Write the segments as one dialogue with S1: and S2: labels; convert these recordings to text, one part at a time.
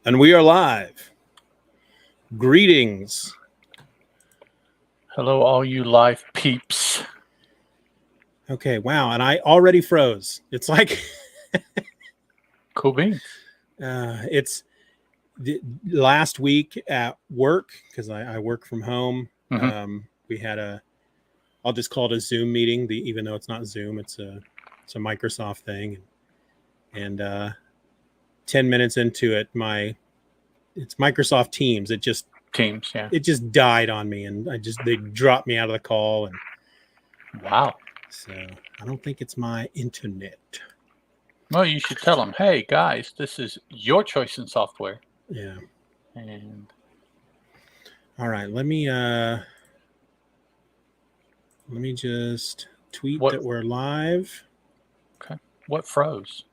S1: And we are live. Greetings.
S2: Hello, all you live peeps.
S1: Okay, wow. And I already froze. It's like,
S2: Cool beans.
S1: it's last week at work, because I work from home. We had I'll just call it a Zoom meeting, even though it's not Zoom, it's a Microsoft thing. And 10 minutes into it, it's Microsoft Teams. It just died on me, and they dropped me out of the call. And
S2: wow.
S1: So I don't think it's my internet.
S2: Well, you should tell them, hey guys, this is your choice in software.
S1: Yeah.
S2: And
S1: all right, let me just tweet that we're live.
S2: Okay. What froze?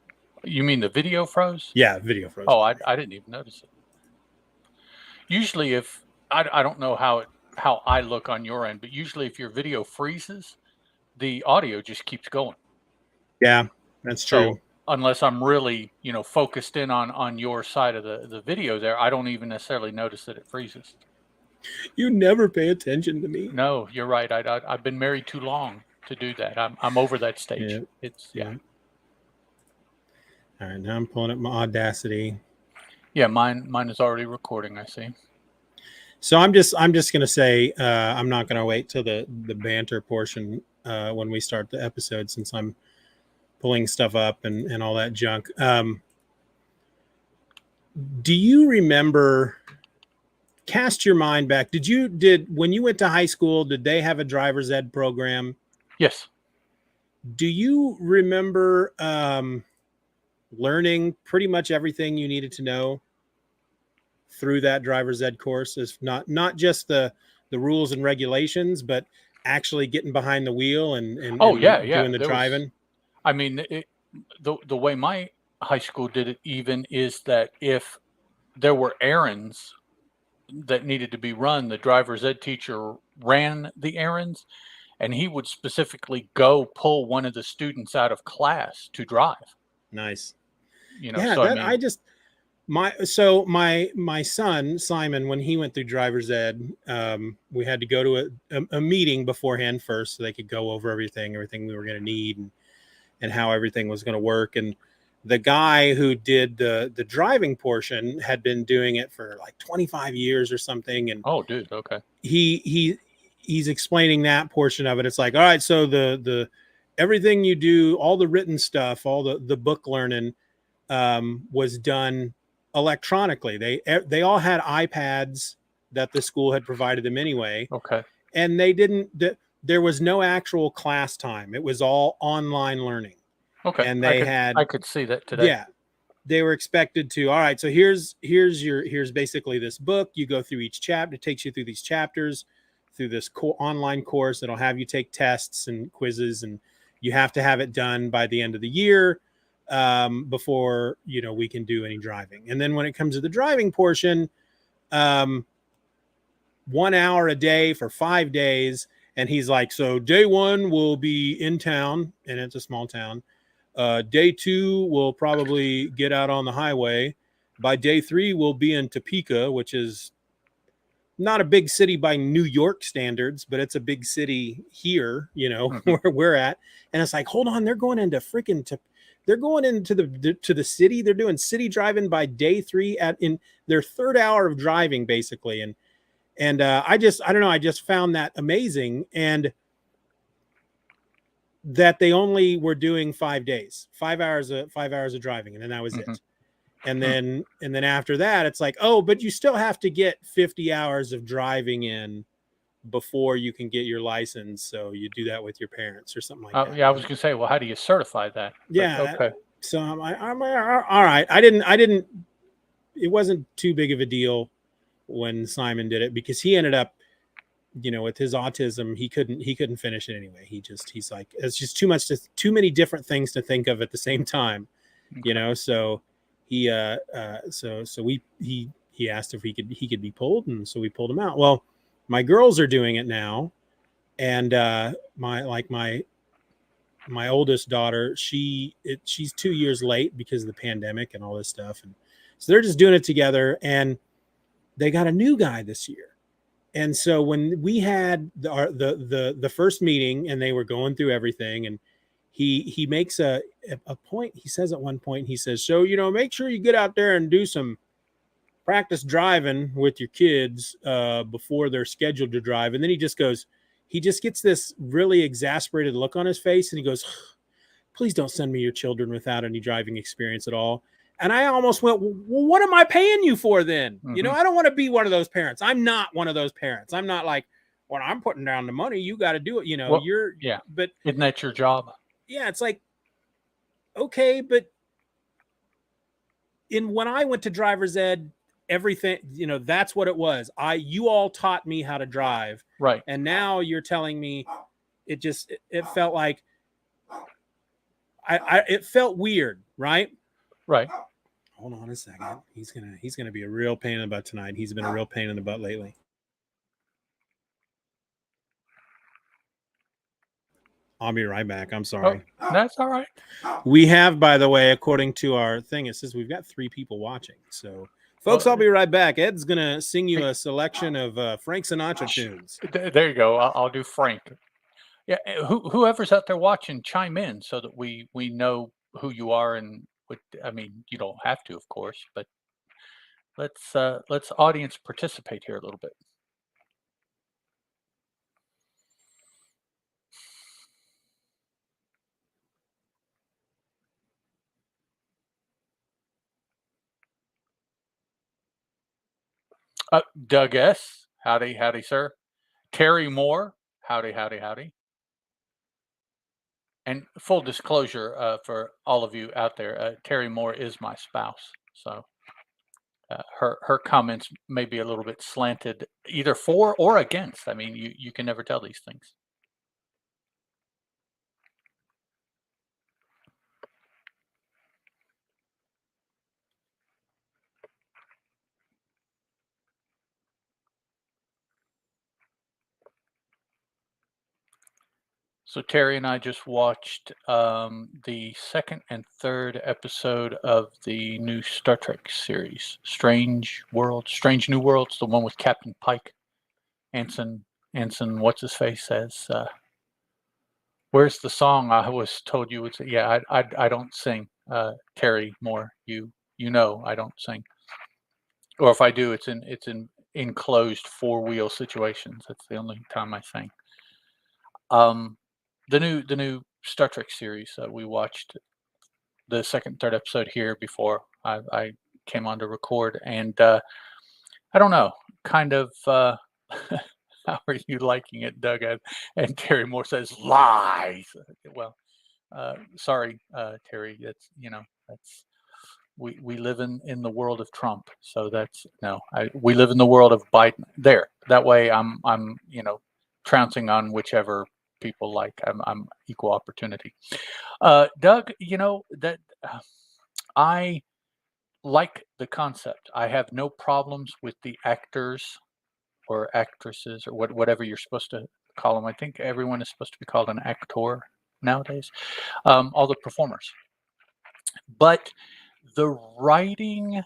S2: You mean the video froze?
S1: Yeah, video froze.
S2: Oh, I didn't even notice it. Usually, if I don't know how I look on your end, but usually if your video freezes, the audio just keeps going.
S1: Yeah, that's true.
S2: So unless I'm really, focused in on your side of the video there, I don't even necessarily notice that it freezes.
S1: You never pay attention to me.
S2: No, you're right. I've been married too long to do that. I'm over that stage.
S1: Yeah.
S2: It's
S1: All right, now I'm pulling up my Audacity.
S2: Yeah, mine is already recording, I see.
S1: So I'm just gonna say I'm not gonna wait till the banter portion when we start the episode, since I'm pulling stuff up and all that junk. Do you remember? Cast your mind back. When you went to high school, did they have a driver's ed program?
S2: Yes.
S1: Do you remember learning pretty much everything you needed to know through that driver's ed course? Is not just the rules and regulations, but actually getting behind the wheel and doing the driving?
S2: I mean, the way my high school did it even is that if there were errands that needed to be run, the driver's ed teacher ran the errands, and he would specifically go pull one of the students out of class to drive.
S1: Nice.
S2: Yeah,
S1: so my son Simon, when he went through driver's ed, we had to go to a meeting beforehand first, so they could go over everything we were going to need and how everything was going to work. And the guy who did the driving portion had been doing it for like 25 years or something. And
S2: oh, dude, okay.
S1: He's explaining that portion of it. It's like, all right, so the everything you do, all the written stuff, all the book learning was done electronically. They all had iPads that the school had provided them anyway.
S2: Okay.
S1: And there was no actual class time. It was all online learning.
S2: Okay.
S1: And
S2: I could see that today.
S1: Yeah. They were expected to, all right, so here's basically this book. You go through each chapter. It takes you through these chapters, through this online course. It'll have you take tests and quizzes, and you have to have it done by the end of the year before, we can do any driving. And then when it comes to the driving portion, 1 hour a day for 5 days. And he's like, so day 1 will be in town, and it's a small town. Day 2, we'll probably get out on the highway. By day 3, we'll be in Topeka, which is not a big city by New York standards, but it's a big city here, where we're at. And it's like, hold on, they're going into the city. They're doing city driving by day 3 in their 3rd hour of driving, basically. And I don't know. I just found that amazing. And that they only were doing 5 days, 5 hours of driving. And then that was it. And then after that, it's like, oh, but you still have to get 50 hours of driving in before you can get your license. So you do that with your parents or something like that.
S2: Yeah, I was going to say, well, how do you certify that?
S1: Yeah.
S2: Okay.
S1: So I'm all right. I didn't, it wasn't too big of a deal when Simon did it, because he ended up, with his autism, he couldn't finish it anyway. He's like, it's just too many different things to think of at the same time, so he he asked if he could be pulled, and so we pulled him out. Well, my girls are doing it now, and my my oldest daughter, she's 2 years late because of the pandemic and all this stuff, and so they're just doing it together. And they got a new guy this year. And so when we had the first meeting and they were going through everything, and he makes a point. He says at one point, he says, so, make sure you get out there and do some practice driving with your kids before they're scheduled to drive. And then he just gets this really exasperated look on his face, and he goes, please don't send me your children without any driving experience at all. And I almost went, well, what am I paying you for then?
S2: Mm-hmm.
S1: I don't want to be one of those parents. I'm not one of those parents. I'm not like, well, I'm putting down the money, you got to do it.
S2: Well,
S1: but
S2: isn't that your job?
S1: Yeah, it's like, okay, but when I went to driver's ed, everything, that's what it was. You all taught me how to drive.
S2: Right.
S1: And now you're telling me it felt like it felt weird, right?
S2: Right.
S1: Hold on a second. He's gonna be a real pain in the butt tonight. He's been a real pain in the butt lately. I'll be right back. I'm sorry.
S2: Oh, that's all right.
S1: We have, by the way, according to our thing, it says we've got 3 people watching. So, folks, I'll be right back. Ed's gonna sing you a selection of Frank Sinatra tunes.
S2: There you go. I'll do Frank. Yeah, whoever's out there watching, chime in so that we know who you are and what. I mean, you don't have to, of course, but let's audience participate here a little bit. Doug S. Howdy, sir. Terry Moore. Howdy. And full disclosure for all of you out there, Terry Moore is my spouse. So her comments may be a little bit slanted either for or against. I mean, you can never tell these things. So Terry and I just watched the 2nd and 3rd episode of the new Star Trek series, Strange New Worlds, the one with Captain Pike. Anson, what's his face says, where's the song I was told you would say? Yeah, I don't sing. Terry Moore, you I don't sing. Or if I do, it's in enclosed 4-wheel situations. That's the only time I sing. The new Star Trek series, we watched the 2nd, 3rd episode here before I came on to record, and I don't know, kind of. How are you liking it, Doug? And Terry Moore says lies. Well, sorry, Terry. That's we live in the world of Trump, so that's we live in the world of Biden. There, that way, I'm trouncing on whichever people like. I'm equal opportunity. Doug, that I like the concept. I have no problems with the actors or actresses or whatever you're supposed to call them. I think everyone is supposed to be called an actor nowadays. All the performers, but the writing,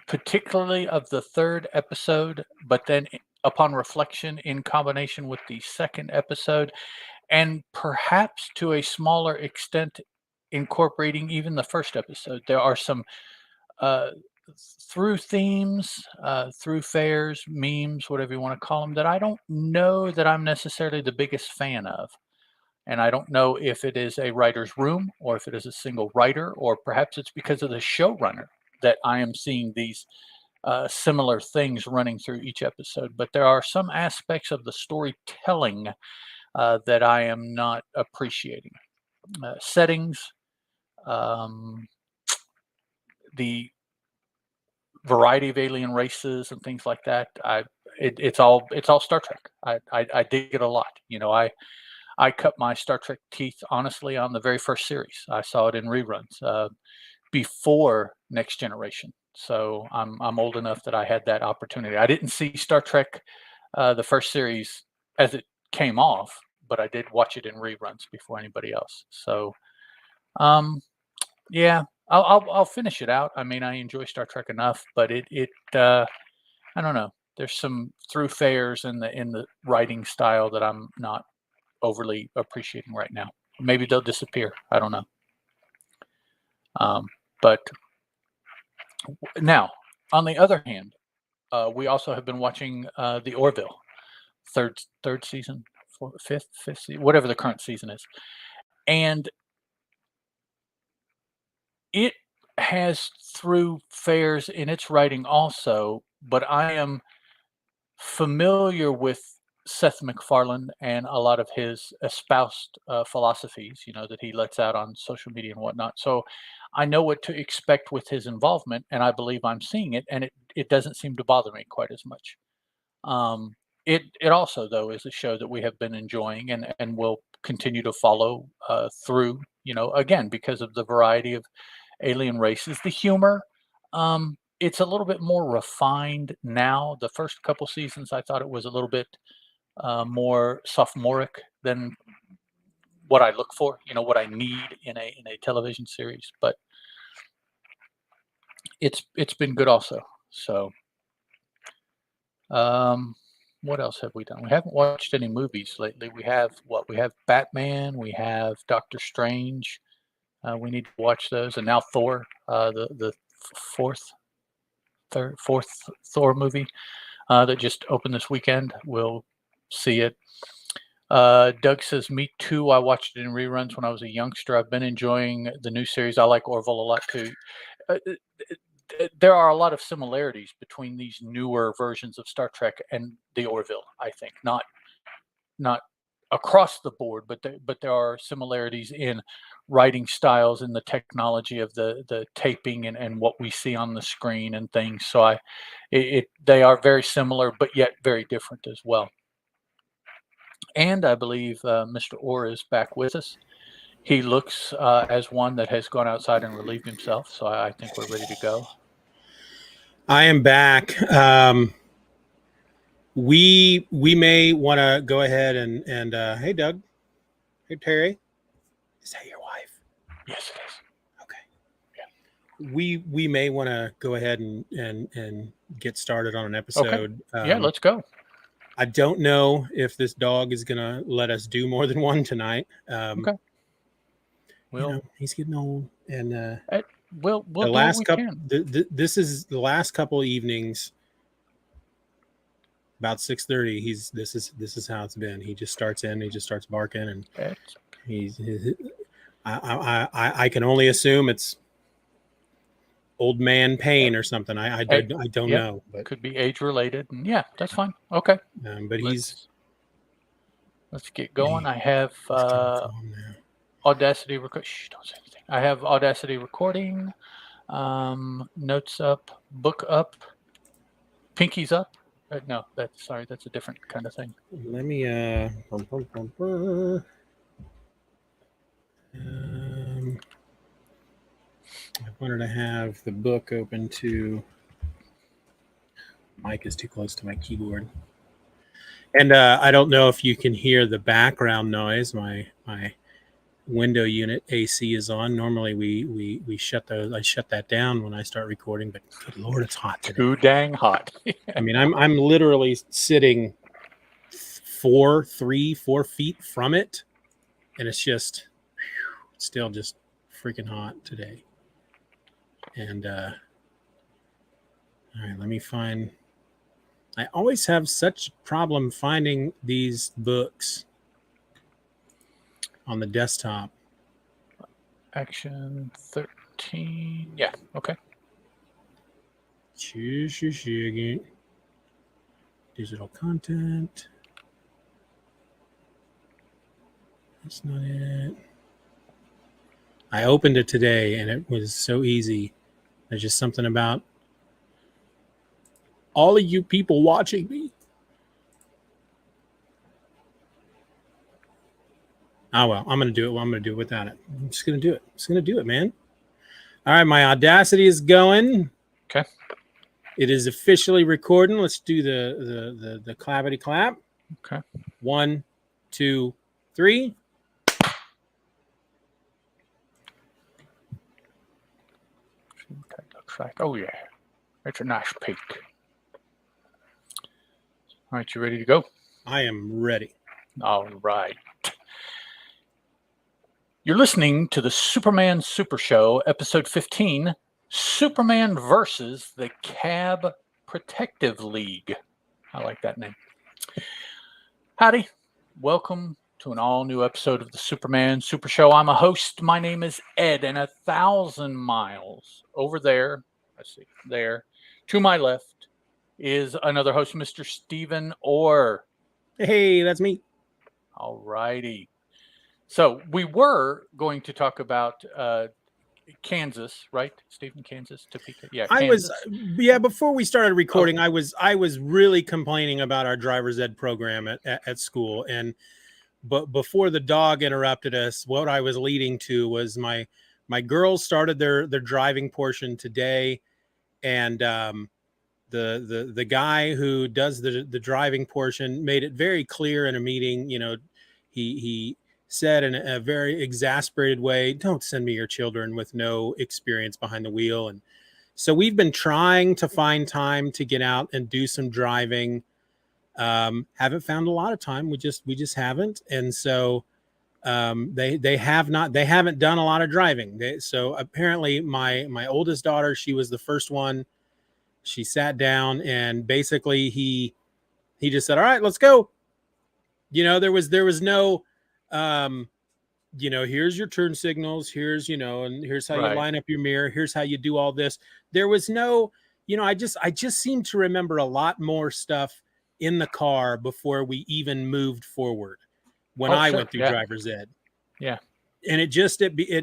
S2: particularly of the 3rd episode, but then upon reflection in combination with the 2nd episode, and perhaps to a smaller extent incorporating even the 1st episode, there are some through themes, through fairs, memes, whatever you want to call them, that I don't know that I'm necessarily the biggest fan of. And I don't know if it is a writer's room or if it is a single writer, or perhaps it's because of the showrunner that I am seeing these similar things running through each episode. But there are some aspects of the storytelling that I am not appreciating. Settings, the variety of alien races and things like that. It's all Star Trek. I dig it a lot. I cut my Star Trek teeth honestly on the very first series. I saw it in reruns before Next Generation. So I'm old enough that I had that opportunity. I didn't see Star Trek the first series as it came off, but I did watch it in reruns before anybody else. So, yeah, I'll finish it out. I mean, I enjoy Star Trek enough, but I don't know. There's some through fares in the writing style that I'm not overly appreciating right now. Maybe they'll disappear. I don't know. But now, on the other hand, we also have been watching the Orville, third season, fifth season, whatever the current season is, and it has through fares in its writing also. But I am familiar with Seth MacFarlane and a lot of his espoused philosophies, that he lets out on social media and whatnot. So I know what to expect with his involvement, and I believe I'm seeing it, and it doesn't seem to bother me quite as much. It also, though, is a show that we have been enjoying and will continue to follow through, again, because of the variety of alien races. The humor, it's a little bit more refined now. The first couple seasons, I thought it was a little bit more sophomoric than what I look for, what I need in a television series. But it's been good also. So, what else have we done? We haven't watched any movies lately. We have Batman, we have Doctor Strange. We need to watch those, and now Thor, the fourth Thor movie that just opened this weekend. We'll see it. Doug says, "Me too. I watched it in reruns when I was a youngster. I've been enjoying the new series. I like Orville a lot too." There are a lot of similarities between these newer versions of Star Trek and the Orville. I think not across the board, but there are similarities in writing styles and the technology of the taping and what we see on the screen and things. So they are very similar, but yet very different as well. And I believe Mr. Orr is back with us. He looks as one that has gone outside and relieved himself. So I think we're ready to go.
S1: I am back. We may want to go ahead and hey, Doug. Hey, Terry. Is that your wife?
S2: Yes, it is.
S1: Okay. Yeah. We may want to go ahead and get started on an episode.
S2: Okay. Yeah, let's go.
S1: I don't know if this dog is gonna let us do more than one tonight.
S2: Okay. Well,
S1: he's getting old, and
S2: we'll
S1: the
S2: do
S1: last
S2: what we
S1: couple.
S2: can.
S1: This is the last couple of evenings. About 6:30, this is how it's been. He just starts barking, and I can only assume it's old man pain or something. I don't know, but
S2: could be age related, and yeah, that's fine. Okay,
S1: but
S2: let's get going. I have Audacity record. Shh, don't say anything. I have Audacity recording. Notes up, book up, pinkies up. No, that's a different kind of thing.
S1: Let me I wanted to have the book open to. Mic is too close to my keyboard, and I don't know if you can hear the background noise. My window unit AC is on. Normally we shut those. I shut that down when I start recording, but good Lord, it's hot today.
S2: Too dang hot.
S1: I mean, I'm literally sitting 4 feet from it, and it's just still just freaking hot today. And all right, let me find. I always have such problem finding these books on the desktop.
S2: Action 13. Yeah, okay.
S1: Digital content. That's not it. I opened it today and it was so easy. There's just something about all of you people watching me. Oh, well, I'm going to do it. Well, I'm going to do it without it. I'm just going to do it. I'm just going to do it, man. All right, my Audacity is going.
S2: Okay.
S1: It is officially recording. Let's do the clappity clap.
S2: Okay.
S1: 1, 2, 3.
S2: See what that looks like. Oh yeah, it's a nice peak. All right, you ready to go?
S1: I am ready.
S2: All right. You're listening to the Superman Super Show, episode 15, Superman versus the Cab Protective League. I like that name. Howdy. Welcome to an all-new episode of the Superman Super Show. I'm a host. My name is Ed, and 1,000 miles over there, let's see, there, to my left is another host, Mr. Steeven Orr.
S1: Hey, that's me.
S2: All righty. So we were going to talk about Kansas, right? Stephen, Kansas, Topeka. Yeah, Kansas.
S1: Before we started recording, I was really complaining about our driver's ed program at school. But before the dog interrupted us, what I was leading to was my girls started their driving portion today. And the guy who does the driving portion made it very clear in a meeting, he said in a very exasperated way, don't send me your children with no experience behind the wheel. And so we've been trying to find time to get out and do some driving. Haven't found a lot of time. We just haven't. And so they haven't done a lot of driving. So apparently my oldest daughter, she was the first one. She sat down and basically he just said, all right, let's go. There was no, here's your turn signals. Here's, and here's how you line up your mirror. Here's how you do all this. There was no, I just seem to remember a lot more stuff in the car before we even moved forward when I went through driver's ed.
S2: Yeah.
S1: And it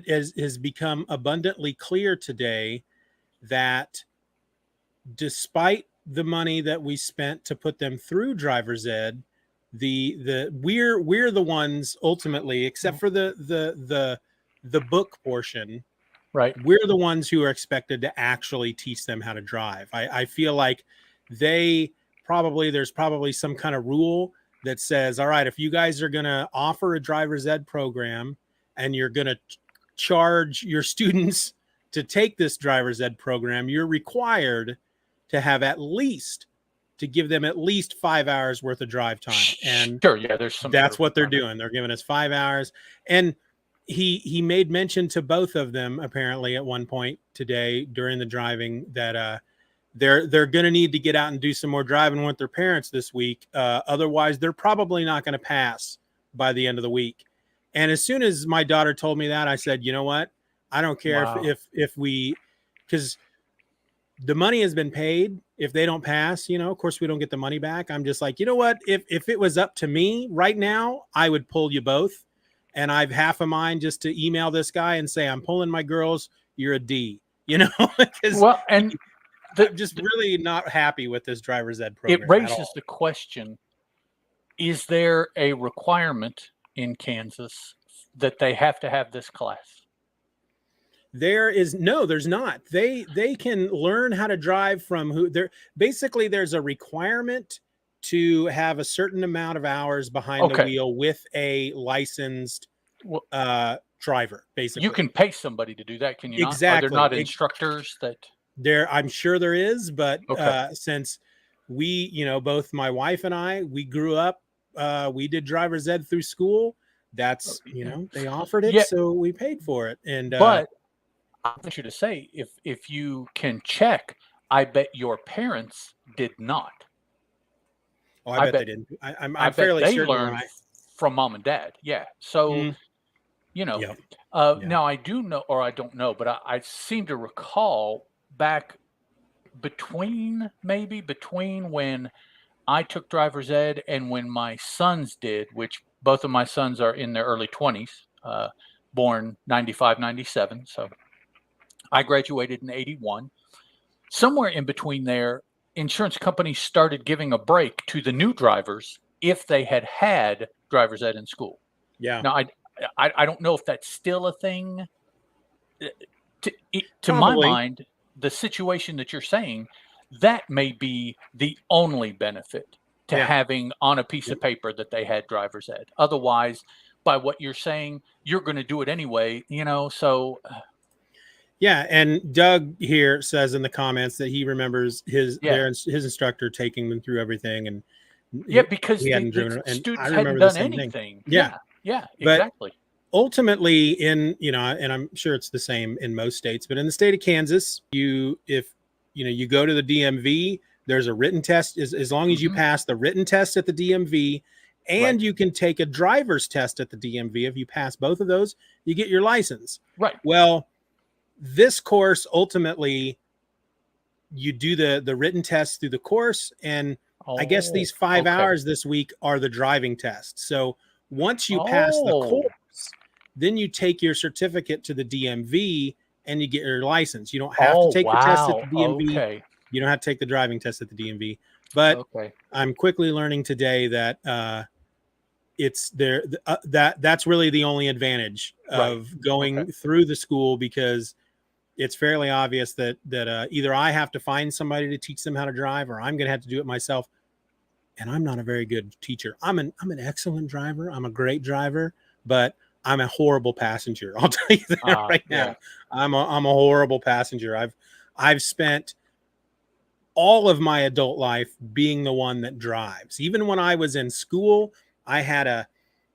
S1: has become abundantly clear today that despite the money that we spent to put them through driver's ed, we're the ones ultimately, except for the book portion,
S2: right?
S1: We're the ones who are expected to actually teach them how to drive. I feel like there's probably some kind of rule that says, all right, if you guys are going to offer a driver's ed program and you're going to charge your students to take this driver's ed program, you're required to give them at least 5 hours worth of drive time. And
S2: sure, yeah, there's some.
S1: That's what they're doing. They're giving us 5 hours. And he made mention to both of them apparently at one point today during the driving that they're going to need to get out and do some more driving with their parents this week. Otherwise, they're probably not going to pass by the end of the week. And as soon as my daughter told me that, I said, you know what? I don't care if we, because the money has been paid. If they don't pass, of course we don't get the money back. I'm just like, you know what? If it was up to me right now, I would pull you both. And I've half a mind just to email this guy and say, I'm pulling my girls. You're a D,
S2: Well, and
S1: I'm just really not happy with this driver's ed program.
S2: It raises the question, is there a requirement in Kansas that they have to have this class?
S1: There's not. They can learn how to drive from there's a requirement to have a certain amount of hours behind the wheel with a licensed driver. Basically,
S2: you can pay somebody to do that, can you?
S1: Exactly.
S2: Are there not instructors that?
S1: I'm sure there is, but since we, both my wife and I, we grew up, we did driver's ed through school. That's they offered it, so we paid for it. And
S2: but I want you to say, if you can check, I bet your parents did not.
S1: Oh, I bet they didn't. I'm fairly
S2: they
S1: certain
S2: learned from mom and dad. Yeah. So, now I do know, or I don't know, but I seem to recall back between when I took driver's ed and when my sons did, which both of my sons are in their early 20s, born 95, 97. So I graduated in 81. Somewhere in between there, insurance companies started giving a break to the new drivers if they had driver's ed in school.
S1: Yeah.
S2: Now, I don't know if that's still a thing. To my mind, the situation that you're saying, that may be the only benefit to having on a piece of paper that they had driver's ed. Otherwise, by what you're saying, you're going to do it anyway, so
S1: Yeah, and Doug here says in the comments that he remembers
S2: yeah.
S1: his instructor taking them through everything, and
S2: Yeah, because
S1: he
S2: the,
S1: hadn't
S2: the
S1: driven, and I
S2: students hadn't
S1: remember the
S2: done
S1: same thing.
S2: anything.
S1: Yeah,
S2: Yeah, yeah,
S1: but
S2: exactly.
S1: ultimately, and I'm sure it's the same in most states, but in the state of Kansas, if you go to the DMV, there's a written test. As long as you
S2: Hmm.
S1: pass the written test at the DMV,
S2: Right,
S1: and you can take a driver's test at the DMV. If you pass both of those, you get your license.
S2: right.
S1: Well, this course ultimately, you do the written test through the course, and I guess
S2: Oh,
S1: these 5 hours
S2: okay.
S1: this week are the driving tests. So once you pass the
S2: Oh,
S1: course, then you take your certificate to the DMV and you get your license. You don't have to
S2: oh,
S1: take the test at the
S2: wow.
S1: DMV.
S2: Okay,
S1: You don't have to take the driving test at the DMV. But
S2: okay.
S1: I'm quickly learning today that it's there. That's really the only advantage
S2: Right.
S1: of
S2: Okay.
S1: going through the school, because it's fairly obvious that either I have to find somebody to teach them how to drive, or I'm going to have to do it myself. And I'm not a very good teacher. I'm an excellent driver. I'm a great driver, but I'm a horrible passenger. I'll tell you that right
S2: Yeah.
S1: now. I'm a horrible passenger. I've spent all of my adult life being the one that drives. Even when I was in school, I had a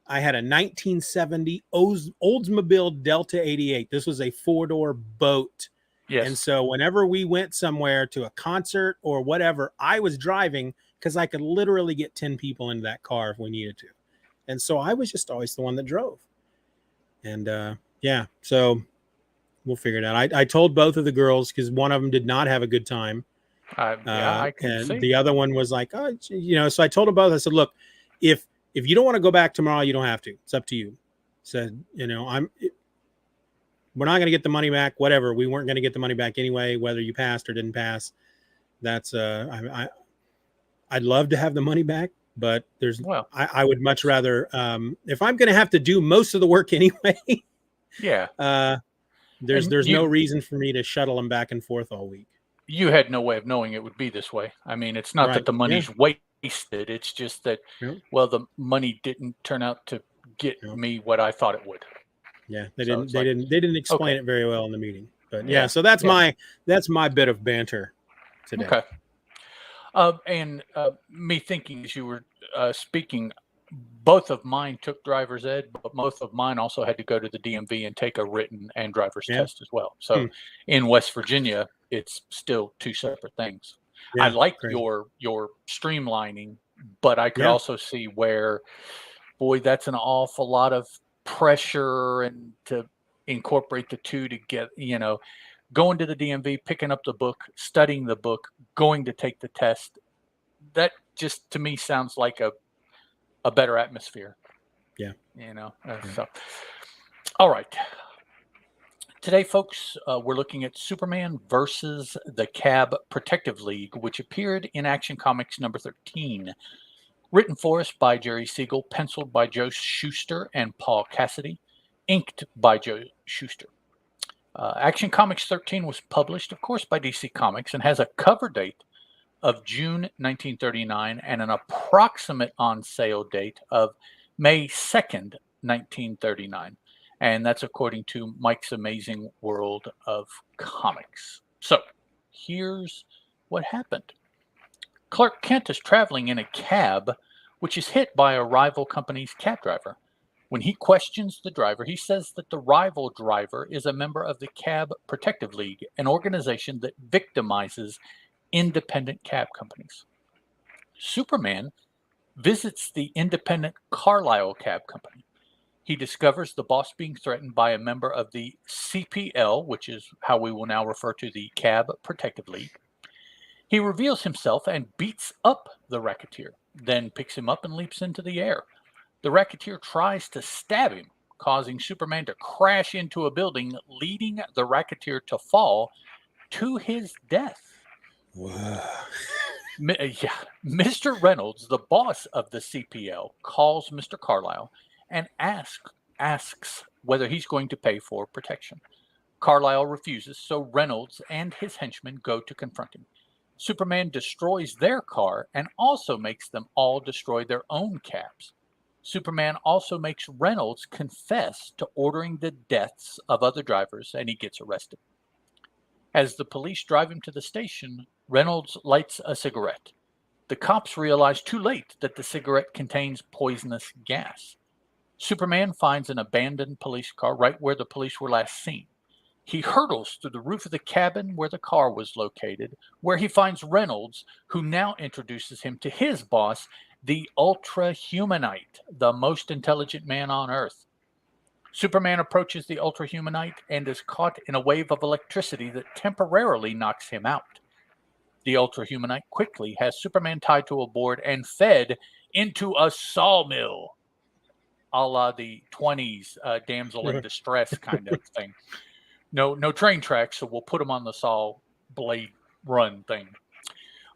S1: 1970 Oldsmobile Delta 88. This was a 4-door boat. And
S2: Yes.
S1: so whenever we went somewhere to a concert or whatever, I was driving, because I could literally get 10 people into that car if we needed to. And so I was just always the one that drove. And yeah, so we'll figure it out. I told both of the girls, because one of them did not have a good time.
S2: Yeah, I can
S1: And
S2: see.
S1: the other one was like, oh, so I told them both, I said, look, if you don't want to go back tomorrow, you don't have to. It's up to you. Said, we're not going to get the money back, whatever. We weren't going to get the money back anyway, whether you passed or didn't pass. That's I'd love to have the money back, but
S2: Well,
S1: I would much
S2: it's
S1: rather, if I'm going to have to do most of the work anyway,
S2: yeah.
S1: uh,
S2: And
S1: there's no reason for me to shuttle them back and forth all week.
S2: you had no way of knowing it would be this way. I mean, it's not that
S1: Right.
S2: the
S1: Yeah.
S2: money's wasted. It's just that,
S1: Yep.
S2: well, the money didn't turn out to get
S1: Yep.
S2: me what I thought it would.
S1: Yeah.
S2: So it's like,
S1: They didn't explain
S2: okay,
S1: it very well in the meeting, but yeah.
S2: yeah,
S1: So
S2: yeah,
S1: that's my bit of banter today.
S2: okay. And me thinking as you were speaking, both of mine took driver's ed, but both of mine also had to go to the DMV and take a written and driver's
S1: Yeah.
S2: test as well. So
S1: Hmm.
S2: in West Virginia, it's still two separate things. I
S1: Yeah.
S2: like
S1: Crazy.
S2: your streamlining, but I could
S1: Yeah.
S2: also see where, boy, that's an awful lot of pressure and to incorporate the two to get, going to the DMV, picking up the book, studying the book, going to take the test. That just to me sounds like a better atmosphere,
S1: Yeah. Yeah.
S2: So, all right. Today, folks, we're looking at Superman versus the Cab Protective League, which appeared in Action Comics number 13. Written for us by Jerry Siegel, penciled by Joe Shuster and Paul Cassidy, inked by Joe Shuster. Action Comics 13 was published, of course, by DC Comics and has a cover date of June 1939 and an approximate on sale date of May 2nd, 1939. And that's according to Mike's Amazing World of Comics. So here's what happened. Clark Kent is traveling in a cab, which is hit by a rival company's cab driver. When he questions the driver, he says that the rival driver is a member of the Cab Protective League, an organization that victimizes independent cab companies. Superman visits the independent Carlisle Cab Company. He discovers the boss being threatened by a member of the CPL, which is how we will now refer to the Cab Protective League. He reveals himself and beats up the racketeer, then picks him up and leaps into the air. The racketeer tries to stab him, causing Superman to crash into a building, leading the racketeer to fall to his death.
S1: Wow.
S2: Yeah, Mr. Reynolds, the boss of the CPL, calls Mr. Carlisle and asks whether he's going to pay for protection. Carlisle refuses, so Reynolds and his henchmen go to confront him. Superman destroys their car and also makes them all destroy their own cabs. Superman also makes Reynolds confess to ordering the deaths of other drivers, and he gets arrested. As the police drive him to the station, Reynolds lights a cigarette. The cops realize too late that the cigarette contains poisonous gas. Superman finds an abandoned police car right where the police were last seen. He hurtles through the roof of the cabin where the car was located, where he finds Reynolds, who now introduces him to his boss, the Ultra Humanite, the most intelligent man on Earth. Superman approaches the Ultra Humanite and is caught in a wave of electricity that temporarily knocks him out. The Ultra Humanite quickly has Superman tied to a board and fed into a sawmill, a la the 20s damsel in distress kind of thing. No train tracks, so we'll put them on the saw blade run thing.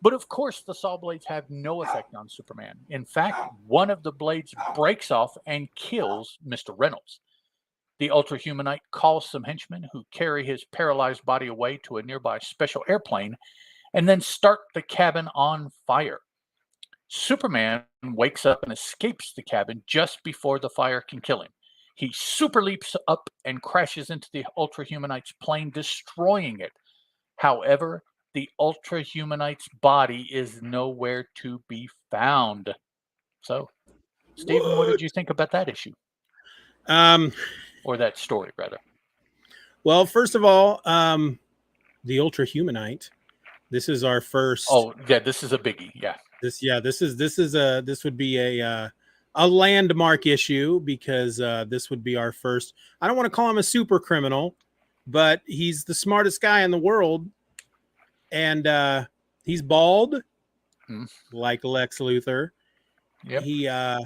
S2: But of course, the saw blades have no effect on Superman. In fact, one of the blades breaks off and kills Mr. Reynolds. The Ultra Humanite calls some henchmen who carry his paralyzed body away to a nearby special airplane and then start the cabin on fire. Superman wakes up and escapes the cabin just before the fire can kill him. He super leaps up and crashes into the Ultra Humanite's plane, destroying it. However, the Ultra Humanite's body is nowhere to be found. So, Steeven, what did you think about that issue? Or that story, rather?
S1: Well, first of all, the Ultra Humanite. This is our first.
S2: Oh, yeah, this is a biggie. Yeah.
S1: This would be a landmark issue because this would be our first. I don't want to call him a super criminal, but he's the smartest guy in the world, and he's bald, like Lex Luthor.
S2: Yep.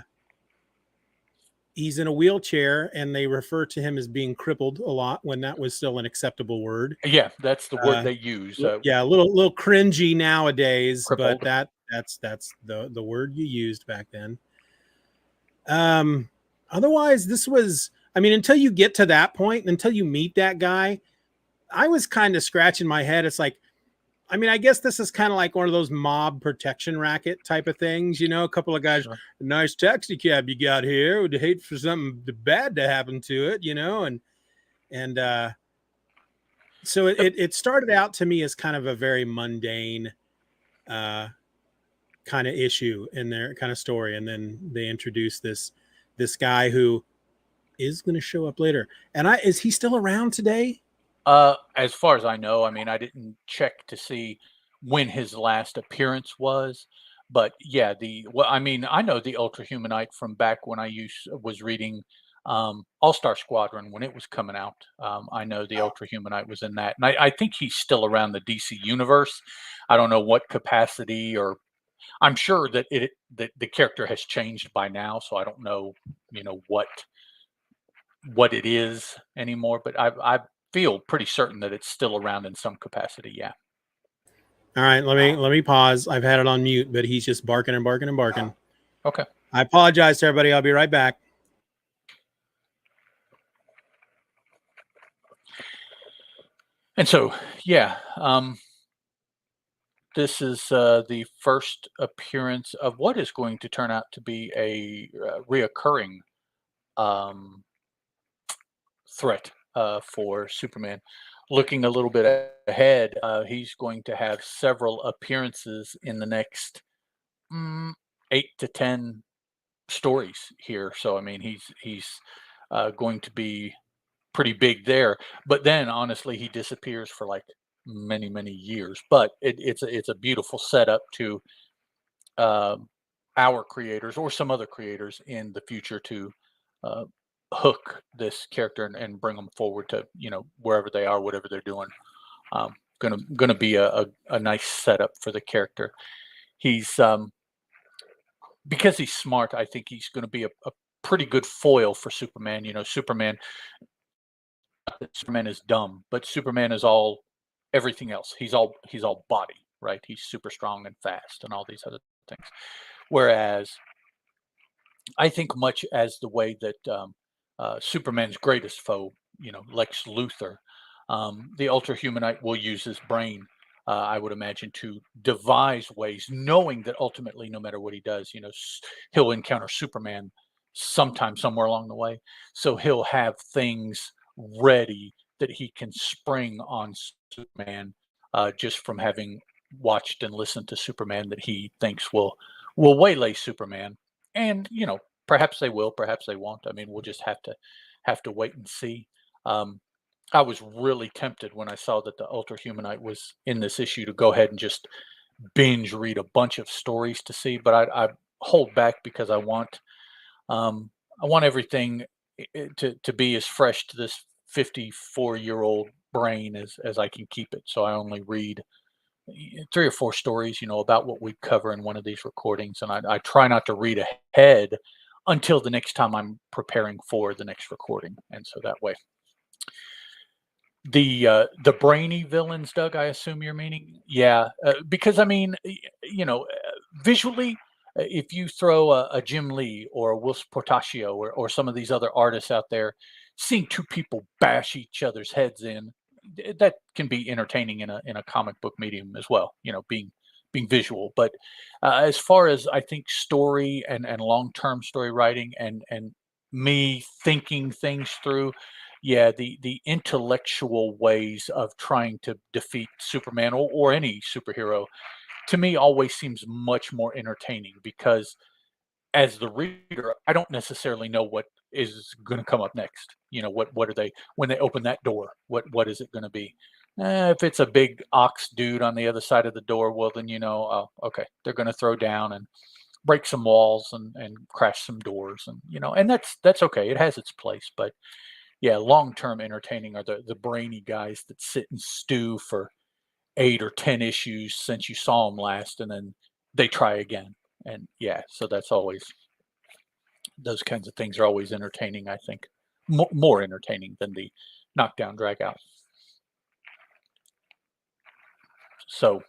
S1: He's in a wheelchair, and they refer to him as being crippled a lot when that was still an acceptable word.
S2: Yeah, that's the word they use.
S1: Yeah, a little cringy nowadays,
S2: crippled.
S1: but that's the word you used back then. Otherwise, this was, I mean, until you get to that point, until you meet that guy, I was kind of scratching my head. It's like, I mean, I guess this is kind of like one of those mob protection racket type of things, you know, a couple of guys,
S2: Sure.
S1: Nice taxi cab you got here. Would hate for something bad to happen to it, you know, and so it started out to me as kind of a very mundane kind of issue in their kind of story, and then they introduced this guy who is going to show up later. And is he still around today?
S2: As far as I know, I mean, I didn't check to see when his last appearance was, but yeah, I mean, I know the Ultra Humanite from back when I was reading All-Star Squadron when it was coming out. I know the Ultra Humanite was in that, and I think he's still around the DC universe. I don't know what capacity, or I'm sure that the character has changed by now, so I don't know, you know, what it is anymore. But I feel pretty certain that it's still around in some capacity. Yeah.
S1: All right, let me pause. I've had it on mute, but he's just barking and barking and barking.
S2: Okay.
S1: I apologize to everybody. I'll be right back.
S2: And so, yeah, this is the first appearance of what is going to turn out to be a reoccurring threat for Superman. Looking a little bit ahead, he's going to have several appearances in the next 8 to 10 stories here. So I mean, he's going to be pretty big there. But then, honestly, he disappears for like many years. But it's a beautiful setup to our creators or some other creators in the future to hook this character and bring them forward to, you know, wherever they are, whatever they're doing. Gonna be a nice setup for the character. He's because he's smart. I think he's going to be a pretty good foil for Superman. You know, Superman is dumb, but Superman is everything else. He's all body, right? He's super strong and fast and all these other things. Whereas I think much as the way that Superman's greatest foe, you know, Lex Luthor, the Ultra Humanite will use his brain, I would imagine, to devise ways, knowing that ultimately, no matter what he does, you know, he'll encounter Superman sometime somewhere along the way. So he'll have things ready that he can spring on Superman, just from having watched and listened to Superman that he thinks will waylay Superman. And perhaps they will, perhaps they won't. I mean, we'll just have to wait and see. Um, I was really tempted when I saw that the Ultra Humanite was in this issue to go ahead and just binge read a bunch of stories to see, but I hold back because um, I want everything to be as fresh to this 54-year-old brain as I can keep it. So I only read 3 or 4 stories, about what we cover in one of these recordings, and I try not to read ahead until the next time I'm preparing for the next recording, and so that way. The brainy villains, Doug, I assume you're meaning? Yeah, because I mean, visually, if you throw a Jim Lee or a Wills Portacio or some of these other artists out there, seeing two people bash each other's heads in, that can be entertaining in a comic book medium as well. Being visual, but as far as I think story and long term story writing and me thinking things through, yeah, the intellectual ways of trying to defeat Superman or any superhero to me always seems much more entertaining because as the reader, I don't necessarily know what is going to come up next. What are they when they open that door? What is it going to be? If it's a big ox dude on the other side of the door, well then oh, okay, they're going to throw down and break some walls and crash some doors, and that's okay. It has its place, but yeah, long-term entertaining are the brainy guys that sit and stew for 8 or 10 issues since you saw them last, and then they try again. And yeah, so that's always those kinds of things are always entertaining. I think more entertaining than the knockdown drag out. So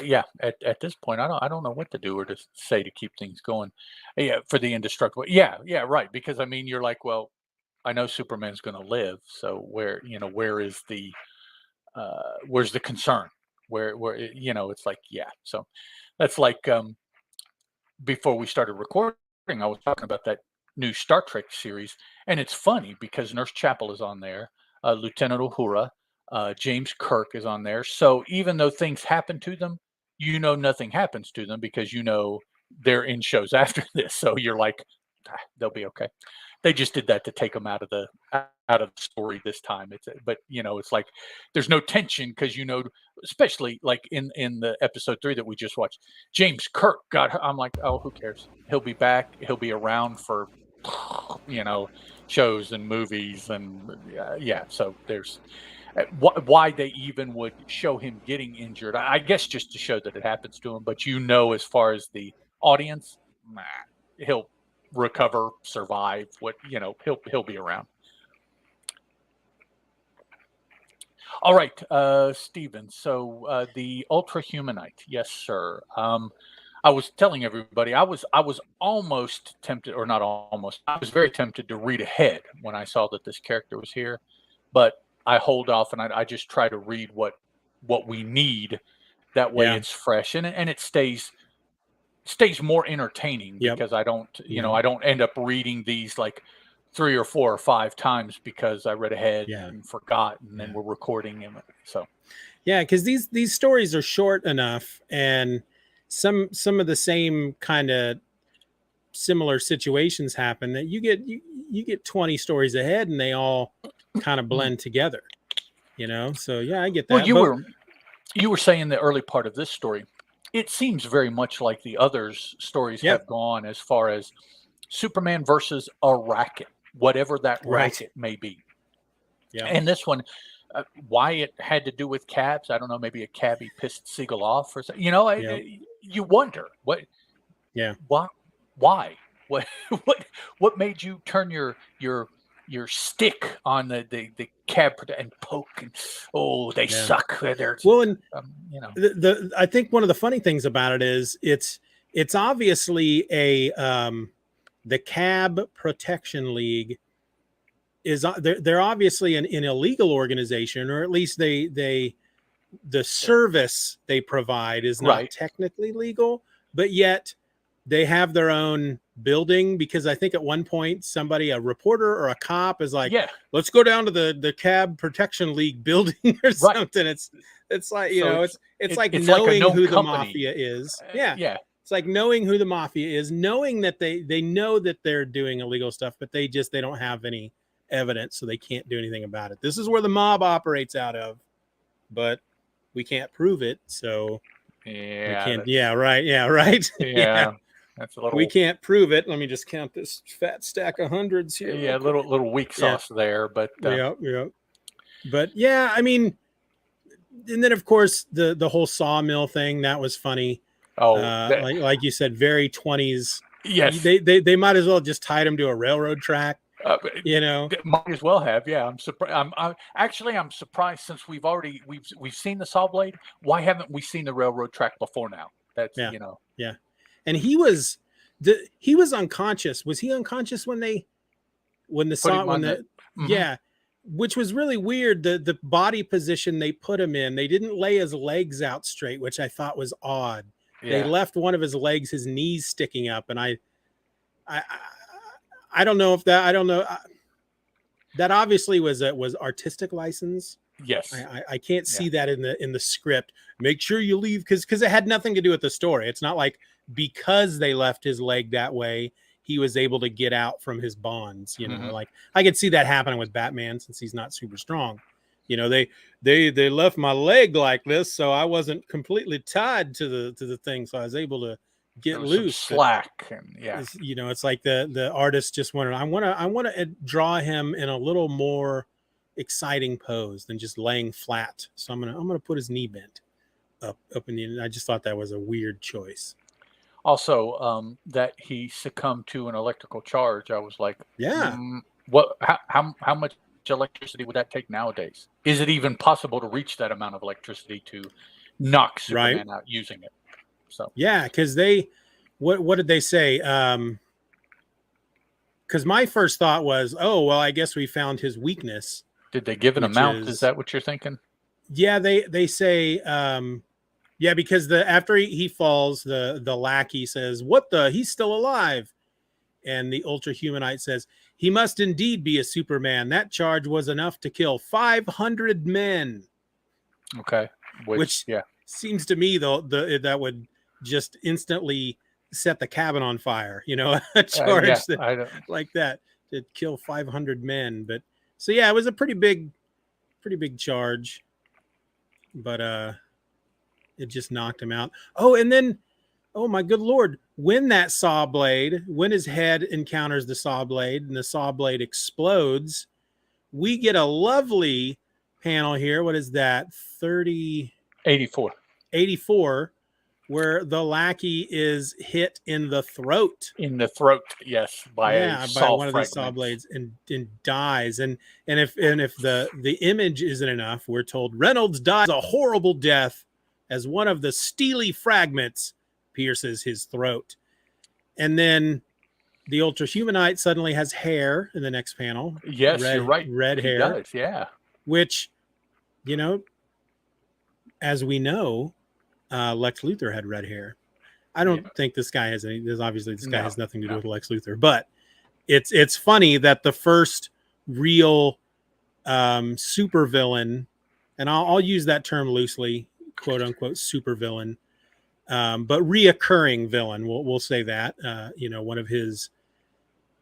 S2: yeah, at this point, I don't know what to do or to say to keep things going. Yeah, for the indestructible. Yeah, right. Because I mean, you're like, well, I know Superman's going to live, so where's the concern? Where it's like, yeah. So that's like, before we started recording, I was talking about that new Star Trek series, and it's funny because Nurse Chapel is on there, Lieutenant Uhura, James Kirk is on there. So even though things happen to them, nothing happens to them because they're in shows after this. So you're like, they'll be okay. They just did that to take them out of the story this time. It's like there's no tension because especially like in the episode 3 that we just watched, James Kirk I'm like, oh, who cares? He'll be back. He'll be around for shows and movies and yeah. So there's why they even would show him getting injured. I guess just to show that it happens to him. But as far as the audience, nah, he'll recover, survive. He'll be around. All right, Steven. So the Ultra Humanite, yes, sir. I was telling everybody I was almost tempted, or not almost. I was very tempted to read ahead when I saw that this character was here, but I hold off and I just try to read what we need. That way,
S1: Yeah.
S2: it's fresh and it stays more entertaining
S1: Yep.
S2: because I don't I don't end up reading these like 3 or 4 or 5 times because I read ahead and forgot, and then we're recording them. So
S1: yeah, because these stories are short enough, and some of the same kind of similar situations happen that you get 20 stories ahead, and they all kind of blend together. So yeah, I get that.
S2: Well, you were saying the early part of this story, it seems very much like the others stories have gone as far as Superman versus a racket, whatever that racket may be.
S1: Yeah.
S2: And this one, why it had to do with cabs, I don't know. Maybe a cabbie pissed Siegel off or something. You wonder what.
S1: Yeah.
S2: Why? What? What made you turn your stick on the cab and poke? And they suck. They're,
S1: well, and I think one of the funny things about it is it's obviously the Cab Protection League is they're obviously an illegal organization, or at least the service they provide is not technically legal, but yet they have their own building, because I think at one point somebody, a reporter or a cop, is like,
S2: Yeah.
S1: let's go down to the Cab Protection League building or something. It's like, you
S2: So
S1: know, it's like
S2: it's like a
S1: knowing
S2: known
S1: who the
S2: company.
S1: mafia is. Yeah.
S2: Yeah.
S1: It's like knowing who the mafia is, knowing that they know that they're doing illegal stuff, but they don't have any evidence, so they can't do anything about it. This is where the mob operates out of, but we can't prove it, so we
S2: Yeah.
S1: can't. Yeah, right. Yeah, right.
S2: Yeah. That's a little.
S1: We can't prove it. Let me just count this fat stack of hundreds here.
S2: Yeah, little weak sauce there, but
S1: yeah. But yeah, I mean, and then of course the whole sawmill thing, that was funny. Like you said, very 20s.
S2: Yes,
S1: they might as well just tied him to a railroad track. You know,
S2: might as well have. Yeah, I'm surprised. I'm surprised, since we've seen the saw blade. Why haven't we seen the railroad track before now? That's
S1: Yeah, and he was unconscious. Was he unconscious when the saw
S2: Mm-hmm.
S1: Yeah, which was really weird. The body position they put him in, they didn't lay his legs out straight, which I thought was odd. They left one of his legs, his knees sticking up, and I don't know if that, I don't know. That obviously was artistic license.
S2: Yes,
S1: I can't see that in the script. Make sure you leave, because it had nothing to do with the story. It's not like because they left his leg that way, he was able to get out from his bonds. You know, like I could see that happening with Batman, since he's not super strong. You know, they left my leg like this, so I wasn't completely tied to the thing, so I was able to get loose.
S2: Slack, and
S1: you know, it's like the artist just wanted, I want to draw him in a little more exciting pose than just laying flat. So I'm gonna put his knee bent up in the. I just thought that was a weird choice.
S2: Also, that he succumbed to an electrical charge. I was like,
S1: yeah,
S2: what? How much electricity would that take nowadays? Is it even possible to reach that amount of electricity to knock Superman out using it? So
S1: yeah, because what did they say? Because my first thought was, oh well, I guess we found his weakness.
S2: Did they give an amount? Is that what you're thinking?
S1: Yeah, they say. Yeah, because after he falls, the lackey says, "What the? He's still alive," and the Ultra Humanite says, "He must indeed be a Superman. That charge was enough to kill 500 men."
S2: Okay,
S1: which seems to me though that would just instantly set the cabin on fire. You know, a charge like that to kill 500 men. But so yeah, it was a pretty big charge, but it just knocked him out. Oh, and then, oh my good Lord, when his head encounters the saw blade and the saw blade explodes, we get a lovely panel here. What is that? 84, where the lackey is hit in the throat.
S2: Yes, by one
S1: of these saw blades, and dies. And if the image isn't enough, we're told Reynolds dies a horrible death as one of the steely fragments pierces his throat. And then the Ultra Humanite suddenly has hair in the next panel.
S2: Yes, you're right.
S1: Red hair.
S2: Does, yeah.
S1: Which, you know, as we know, Lex Luthor had red hair. I don't think this guy has any. Obviously, this guy has nothing to do with Lex Luthor. But it's funny that the first real supervillain, and I'll use that term loosely, quote unquote supervillain, but reoccurring villain. We'll say that. You know, one of his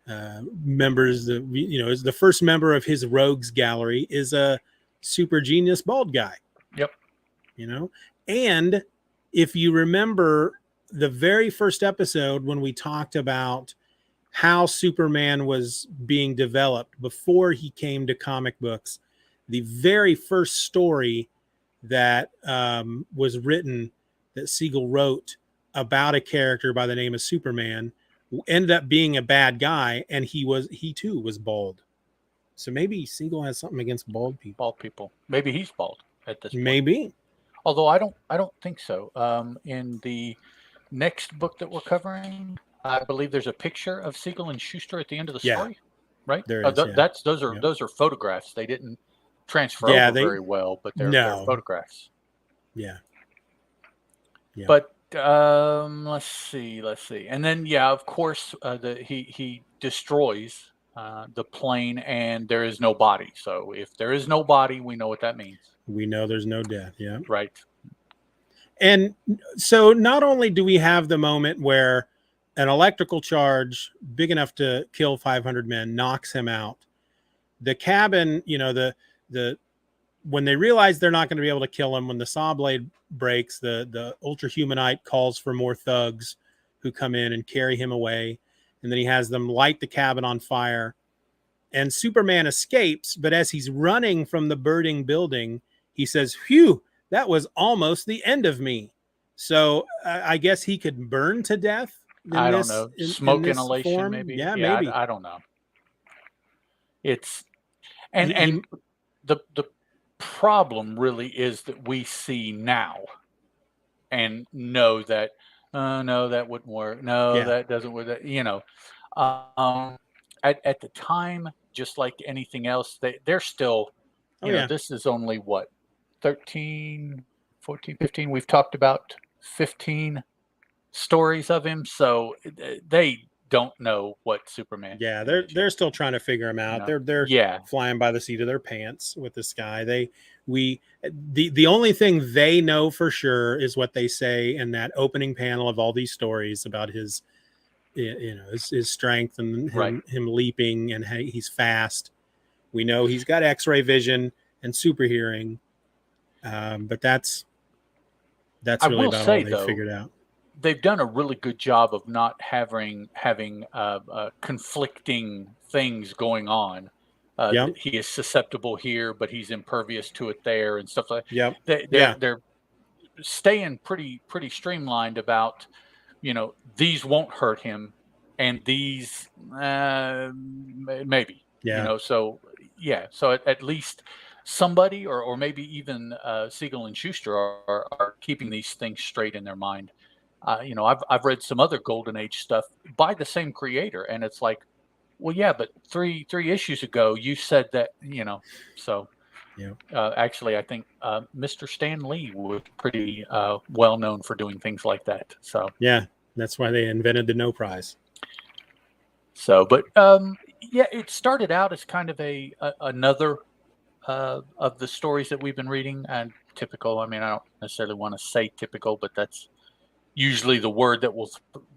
S1: members, is the first member of his rogues gallery is a super genius bald guy.
S2: Yep.
S1: You know, and if you remember the very first episode when we talked about how Superman was being developed before he came to comic books, the very first story that was written, that Siegel wrote about a character by the name of Superman, ended up being a bad guy, and he too was bald. So maybe Siegel has something against bald people.
S2: Maybe he's bald at this point.
S1: Maybe.
S2: Although I don't think so. In the next book that we're covering, I believe there's a picture of Siegel and Schuster at the end of the story, right?
S1: There is,
S2: those are photographs. They didn't transfer over very well, but they're photographs.
S1: Yeah.
S2: But Let's see. And then, yeah, of course, he destroys the plane, and there is no body. So if there is no body, we know what that means,
S1: We know there's no death. Yeah.
S2: right?
S1: And so not only do we have the moment where an electrical charge big enough to kill 500 men knocks him out, the cabin, the when they realize they're not going to be able to kill him, when the saw blade breaks, the ultra humanite calls for more thugs who come in and carry him away, and then he has them light the cabin on fire. And Superman escapes, but as he's running from the burning building, he says, "Phew, that was almost the end of me." So I guess he could burn to death in
S2: I don't
S1: this
S2: know.
S1: in
S2: Smoke
S1: this
S2: inhalation,
S1: form.
S2: maybe.
S1: Yeah,
S2: Yeah,
S1: maybe.
S2: I don't know. It's
S1: He,
S2: and
S1: he
S2: the problem really is that we see now and know that, no, that wouldn't work. No,
S1: yeah.
S2: that doesn't work. Um, at the time, just like anything else, they're still,
S1: Oh yeah.
S2: this is only what, 13, 14, 15. We've talked about 15 stories of him. So they don't know what Superman
S1: Yeah,
S2: can do.
S1: they're still trying to figure him out. They're
S2: Yeah,
S1: flying by the seat of their pants with this guy. We the only thing they know for sure is what they say in that opening panel of all these stories about his strength and
S2: right.
S1: him leaping, and he's fast. We know he's got X-ray vision and super hearing, but that's
S2: I
S1: really
S2: will
S1: about all
S2: say
S1: they
S2: though,
S1: figured out.
S2: they've done a really good job of not having conflicting things going on.
S1: Yep,
S2: He is susceptible here, but he's impervious to it there, and stuff like.
S1: yep,
S2: They're
S1: yeah,
S2: they're staying pretty streamlined about, these won't hurt him, and these maybe,
S1: yeah,
S2: so yeah, so at least somebody, or maybe even Siegel and Schuster are keeping these things straight in their mind. I've read some other Golden Age stuff by the same creator, and it's like, well, yeah, but three issues ago you said that, so.
S1: yeah,
S2: Actually, I think Mr. Stan Lee was pretty well known for doing things like that.
S1: yeah. That's why they invented the no prize.
S2: But yeah, it started out as kind of another of the stories that we've been reading, and typical. I mean, I don't necessarily want to say typical, but that's usually the word that will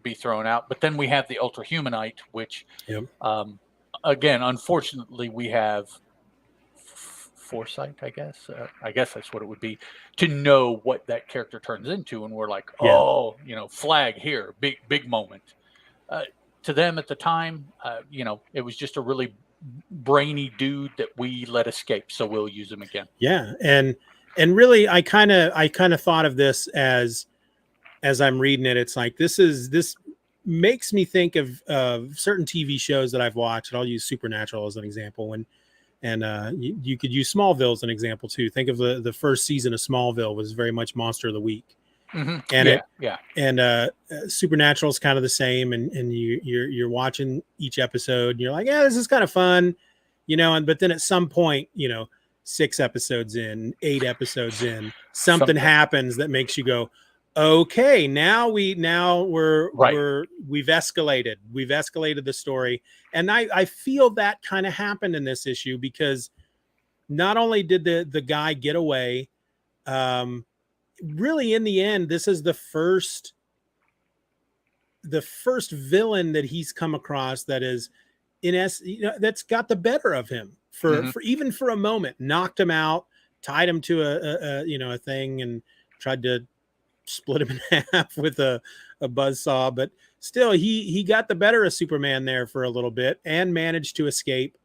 S2: be thrown out. But then we have the Ultra Humanite, which,
S1: Yep.
S2: again, unfortunately, we have foresight, I guess. I guess that's what it would be, to know what that character turns into, and we're like,
S1: Yeah.
S2: oh, flag here, big moment. Uh, to them at the time, it was just a really brainy dude that we let escape, so we'll use him again.
S1: Yeah, and really, I kind of thought of this as I'm reading it. It's like this makes me think of certain TV shows that I've watched. And I'll use Supernatural as an example. And you could use Smallville as an example too. Think of the first season of Smallville was very much Monster of the Week, and Supernatural is kind of the same. And you're watching each episode, and you're like, yeah, this is kind of fun, but then at some point, 6 episodes in, 8 episodes in, something happens that makes you go, okay, now we've escalated the story. And I feel that kind of happened in this issue, because not only did the guy get away, really in the end, this is the first villain that he's come across that is that's got the better of him for even for a moment, knocked him out, tied him to a thing, and tried to split him in half with a buzzsaw. But still, he got the better of Superman there for a little bit and managed to escape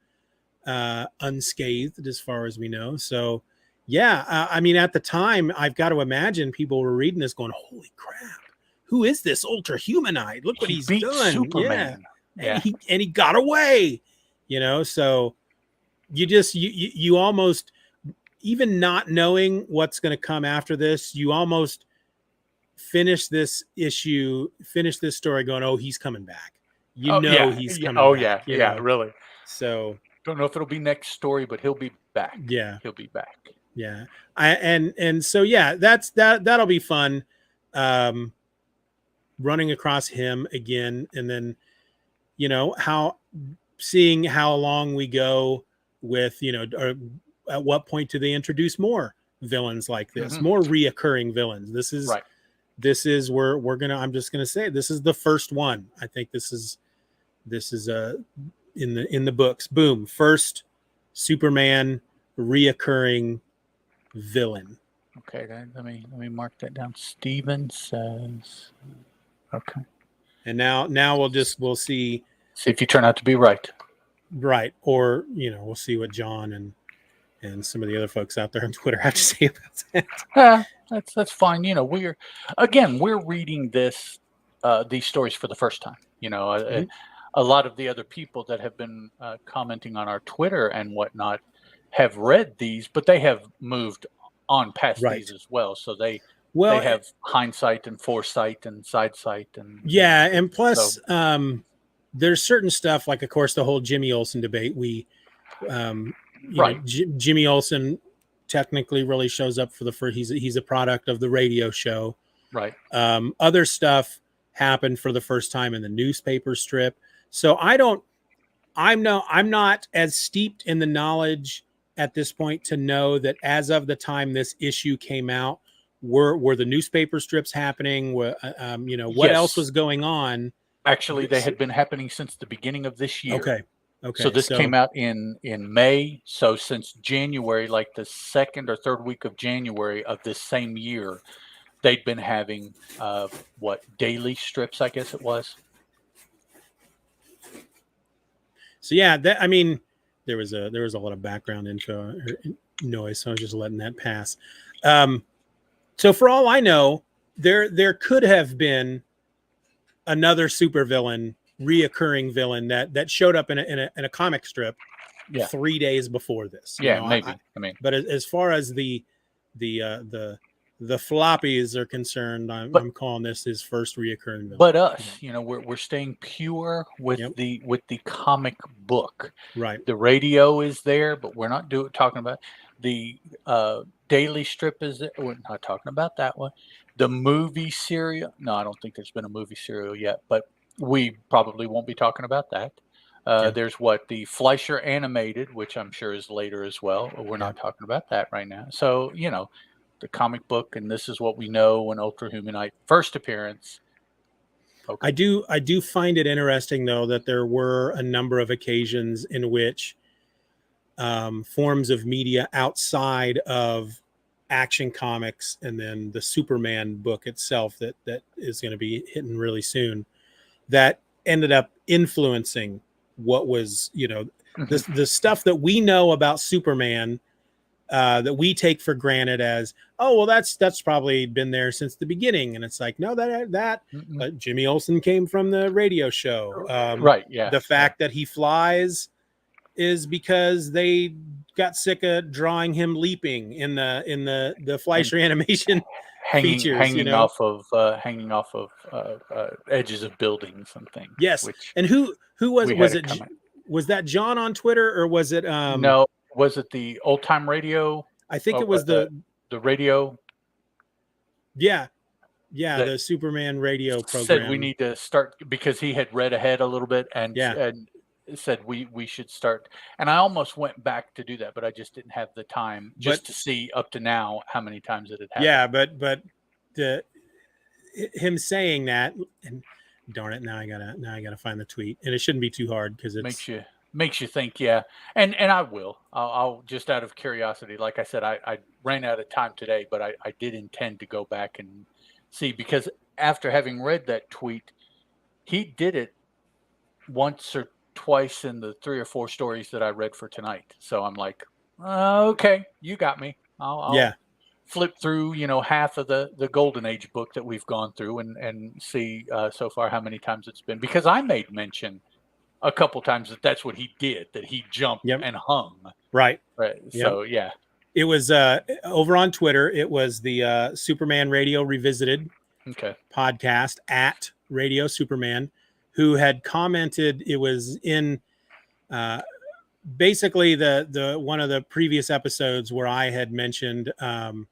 S1: unscathed, as far as we know. So yeah, I mean, at the time, I've got to imagine people were reading this going, holy crap, who is this Ultra Humanite? Look what he's done.
S2: Superman.
S1: Yeah. And he got away, so you almost, even not knowing what's going to come after this, you almost finish this story going, oh, he's coming back. He's coming back.
S2: Yeah, really.
S1: So
S2: don't know if it'll be next story, but he'll be back.
S1: Yeah.
S2: He'll be back.
S1: Yeah. So yeah, that'll be fun. running across him again, and then, seeing how long we go with, or at what point do they introduce more villains like this, more reoccurring villains. This is
S2: Right.
S1: I'm just gonna say this is the first one. I think this is in the books. Boom, first Superman reoccurring villain.
S2: Okay, let me mark that down. Steeven says, okay.
S1: And now we'll see
S2: if you turn out to be right.
S1: Right. Or, we'll see what John and some of the other folks out there on Twitter have to say about that.
S2: Yeah, that's fine. We're reading these stories for the first time. A lot of the other people that have been commenting on our Twitter and whatnot have read these, but they have moved on past these as well. So they have hindsight and foresight and sidesight and
S1: and plus there's certain stuff, like of course the whole Jimmy Olsen debate. Jimmy Olsen technically really shows up for the first. He's a product of the radio show.
S2: Right.
S1: Other stuff happened for the first time in the newspaper strip. So I'm not as steeped in the knowledge at this point to know that as of the time this issue came out, were the newspaper strips happening? What else was going on?
S2: Actually, they had been happening since the beginning of this year.
S1: Okay.
S2: So this came out in May. So since January, like the second or third week of January of this same year, they'd been having daily strips, I guess it was.
S1: So yeah, there was a lot of background info noise, so I was just letting that pass. So for all I know, there could have been another supervillain, reoccurring villain that showed up in a comic strip 3 days before this.
S2: Maybe.
S1: But as far as the floppies are concerned, I'm calling this his first reoccurring villain.
S2: But us, we're staying pure with the comic book.
S1: Right.
S2: The radio is there, but we're not talking about the daily strip. Is there? We're not talking about that one. The movie serial. No, I don't think there's been a movie serial yet, but we probably won't be talking about that. There's the Fleischer animated, which I'm sure is later as well. We're not talking about that right now. So, the comic book, and this is what we know when Ultra Humanite first appearance. Okay.
S1: I do find it interesting, though, that there were a number of occasions in which forms of media outside of Action Comics and then the Superman book itself that is going to be hitting really soon, that ended up influencing what was, the stuff that we know about Superman that we take for granted as, oh, well, that's probably been there since the beginning. And it's like, no, that Jimmy Olsen came from the radio show.
S2: Right. Yeah.
S1: The fact that he flies is because they got sick of drawing him leaping in the Fleischer animation features,
S2: hanging off of edges of buildings and things.
S1: Yes. And who was that John on Twitter, or was it
S2: no, was it the old time radio?
S1: I think it was the
S2: radio.
S1: Yeah, the Superman radio program
S2: said we need to start, because he had read ahead a little bit and said we should start. And I almost went back to do that, but I just didn't have the time to see up to now how many times it had happened.
S1: Yeah, but him saying that, and darn it, now I gotta find the tweet, and it shouldn't be too hard because it
S2: makes you think. Yeah, and I'll just out of curiosity, like I said, I ran out of time today, but I did intend to go back and see, because after having read that tweet, he did it once or twice in the 3 or 4 stories that I read for tonight. So I'm like, okay, you got me. I'll flip through, half of the Golden Age book that we've gone through and see so far how many times it's been, because I made mention a couple times that's what he did, that he jumped and hung.
S1: Right.
S2: Yep. So, yeah.
S1: It was over on Twitter. It was the Superman Radio Revisited podcast at Radio Superman, who had commented. It was in basically the one of the previous episodes where I had mentioned, the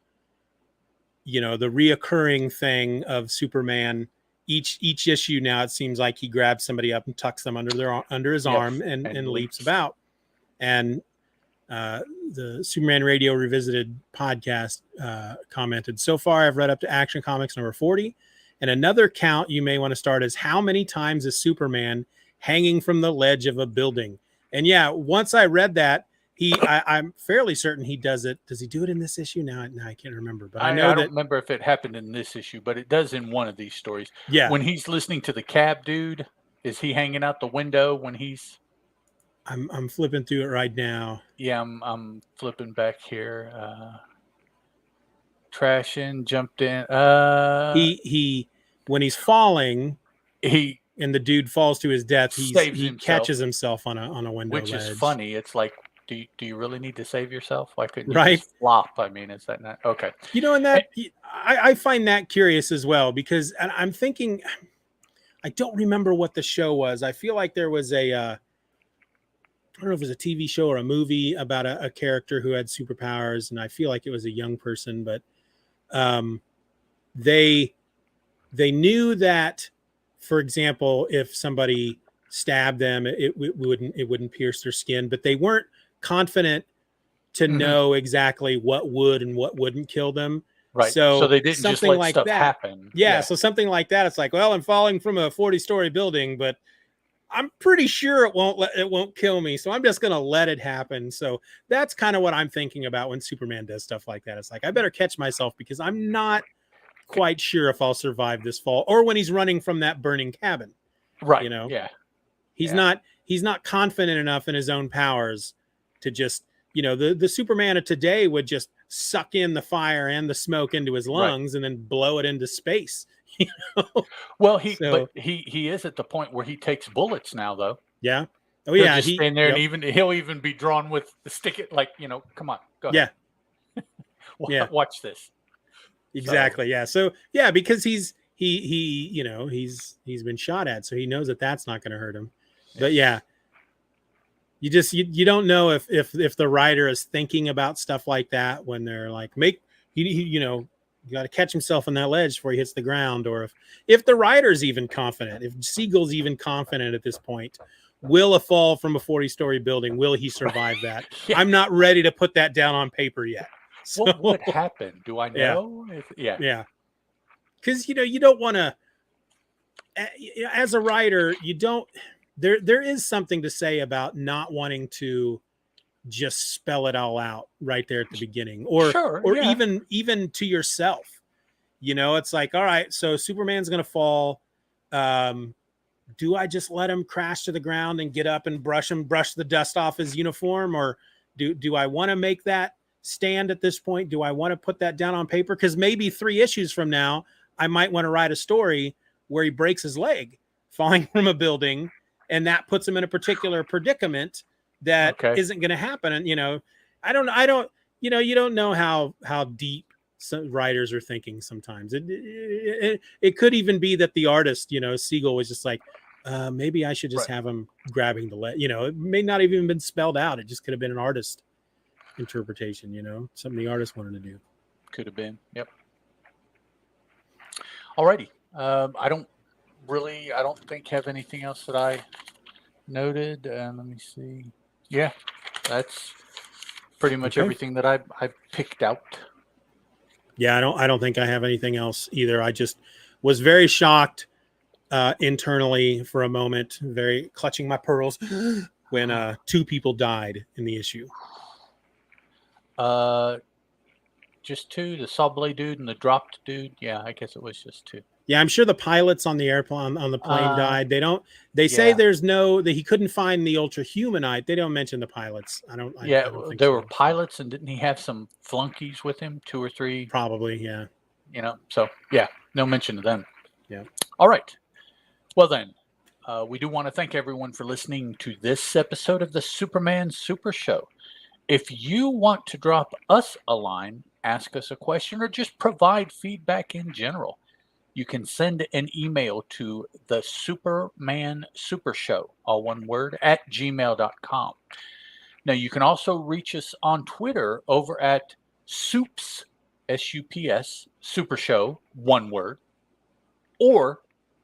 S1: reoccurring thing of Superman each issue now, it seems like he grabs somebody up and tucks them under his
S2: Yes,
S1: arm and
S2: and
S1: leaps
S2: leaps.
S1: about. And the Superman Radio Revisited podcast commented, so far I've read up to Action Comics number 40, and another count you may want to start is how many times is Superman hanging from the ledge of a building. And yeah, once I read that, I'm fairly certain he does it. Does he do it in this issue? Now I can't remember, but I know
S2: I
S1: that.
S2: don't remember if it happened in this issue, but it does in one of these stories.
S1: Yeah,
S2: When he's listening to the cab dude, is he hanging out the window when he's?
S1: I'm flipping through it right now.
S2: Yeah, I'm flipping back here. Trash in, jumped in.
S1: He when he's falling,
S2: He
S1: and the dude falls to his death,
S2: saves
S1: he
S2: himself.
S1: catches himself on a window
S2: which
S1: ledge.
S2: is funny. It's like, do you really need to save yourself? Why couldn't you
S1: Right.
S2: just flop? I mean, is that not okay?
S1: You know, and that I find that curious as well, because I'm thinking, I don't remember what the show was. I feel like there was I don't know if it was a TV show or a movie about a character who had superpowers, and I feel like it was a young person, but they knew that, for example, if somebody stabbed them, it wouldn't pierce their skin, but they weren't confident to know exactly what would and what wouldn't kill them.
S2: Right.
S1: So
S2: they didn't just let
S1: like
S2: stuff
S1: that
S2: happen.
S1: Yeah, so something like that. It's like, well, I'm falling from a 40-story building, but I'm pretty sure it won't kill me, so I'm just gonna let it happen. So that's kind of what I'm thinking about when Superman does stuff like that. It's like, I better catch myself, because I'm not quite sure if I'll survive this fall. Or when he's running from that burning cabin,
S2: Right.
S1: You know,
S2: Yeah.
S1: he's not confident enough in his own powers to just, the Superman of today would just suck in the fire and the smoke into his lungs, and then blow it into space.
S2: Well, but he is at the point where he takes bullets now, though.
S1: Yeah. Oh
S2: He'll
S1: yeah.
S2: just stand there, and he'll even be drawn with the stick it, like, come on, go ahead.
S1: Yeah.
S2: Watch this.
S1: Exactly. Yeah. So yeah, because he's been shot at, so he knows that that's not going to hurt him. But yeah, you don't know if the writer is thinking about stuff like that when they're like, you got to catch himself on that ledge before he hits the ground, or if the writer's even confident, if Siegel's even confident at this point, will a fall from a 40-story building, will he survive that? Yeah. I'm not ready to put that down on paper yet. So,
S2: what would happen? Do I know?
S1: Yeah. Because, you don't want to, as a writer, you don't, there is something to say about not wanting to just spell it all out right there at the beginning, or even to yourself. It's like, all right, so Superman's going to fall. Do I just let him crash to the ground and get up and brush the dust off his uniform? Or do I want to make that stand at this point? Do I want to put that down on paper? Because maybe 3 issues from now, I might want to write a story where he breaks his leg falling from a building, and that puts him in a particular predicament that isn't going to happen. And, you don't know how deep some writers are thinking sometimes. It could even be that the artist, Siegel, was just like, maybe I should just have him grabbing the leg. It may not have even been spelled out. It just could have been an artist interpretation, something the artist wanted to do.
S2: Could have been. Yep. Alrighty. I don't think have anything else that I noted. Let me see. Yeah, that's pretty much everything that I picked out.
S1: Yeah, I don't think I have anything else either. I just was very shocked internally for a moment, very clutching my pearls when 2 people died in the issue.
S2: Just 2, the Sawblade dude and the dropped dude. Yeah, I guess it was just 2.
S1: Yeah, I'm sure the pilots on the airplane on the plane died. They say that he couldn't find the Ultra Humanite. They don't mention the pilots. I don't think
S2: there were pilots, and didn't he have some flunkies with him, 2 or 3?
S1: Probably, yeah.
S2: So yeah, no mention of them.
S1: Yeah.
S2: All right. Well then, we do want to thank everyone for listening to this episode of the Superman Super Show. If you want to drop us a line, ask us a question, or just provide feedback in general, you can send an email to the Superman Super Show, all one word, at gmail.com. Now, you can also reach us on Twitter over at Soups, SUPS, Super Show, one word, or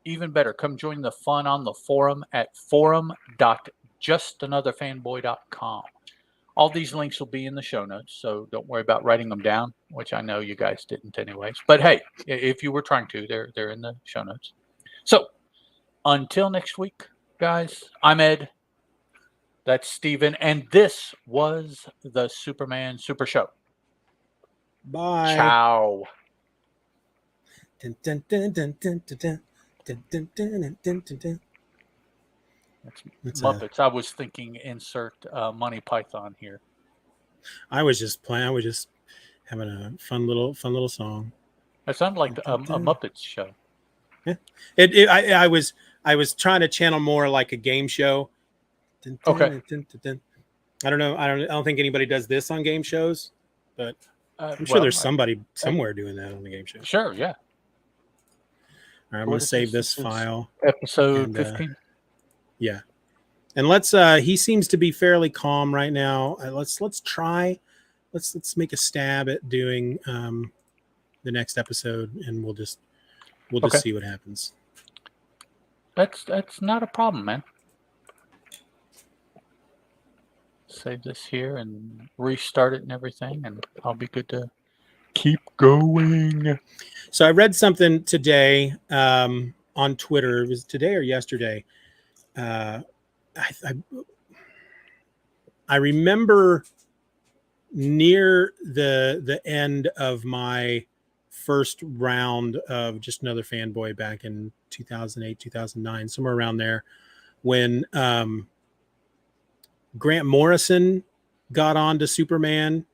S2: even better, come join the fun on the forum at forum.justanotherfanboy.com. All these links will be in the show notes, so don't worry about writing them down, which I know you guys didn't anyways. But hey, if you were trying to, they're in the show notes. So until next week, guys, I'm Ed. That's Steven, and this was the Superman Super Show.
S1: Bye.
S2: Ciao.
S1: Dun, dun, dun, dun, dun, dun, dun. Dun, dun, dun, dun, dun, dun, dun.
S2: That's Muppets. I was thinking insert Monty Python here.
S1: I was just playing. I was just having a fun little song.
S2: That sounded like a Muppets show.
S1: Yeah. I was trying to channel more like a game show. Dun, dun,
S2: Okay.
S1: dun, dun, dun. I don't know. I don't think anybody does this on game shows, but I'm sure there's somebody somewhere doing that on the game show.
S2: Sure, yeah.
S1: All right, I'm going to save this file.
S2: Episode 15.
S1: Yeah. And let's he seems to be fairly calm right now. Let's make a stab at doing the next episode, and we'll just see what happens.
S2: That's not a problem, man. Save this here and restart it and everything, and I'll be good to keep going.
S1: So I read something today on Twitter. It was today or yesterday. I remember near the end of my first round of Just Another Fanboy back in 2008, 2009, somewhere around there, when Grant Morrison got on to Superman,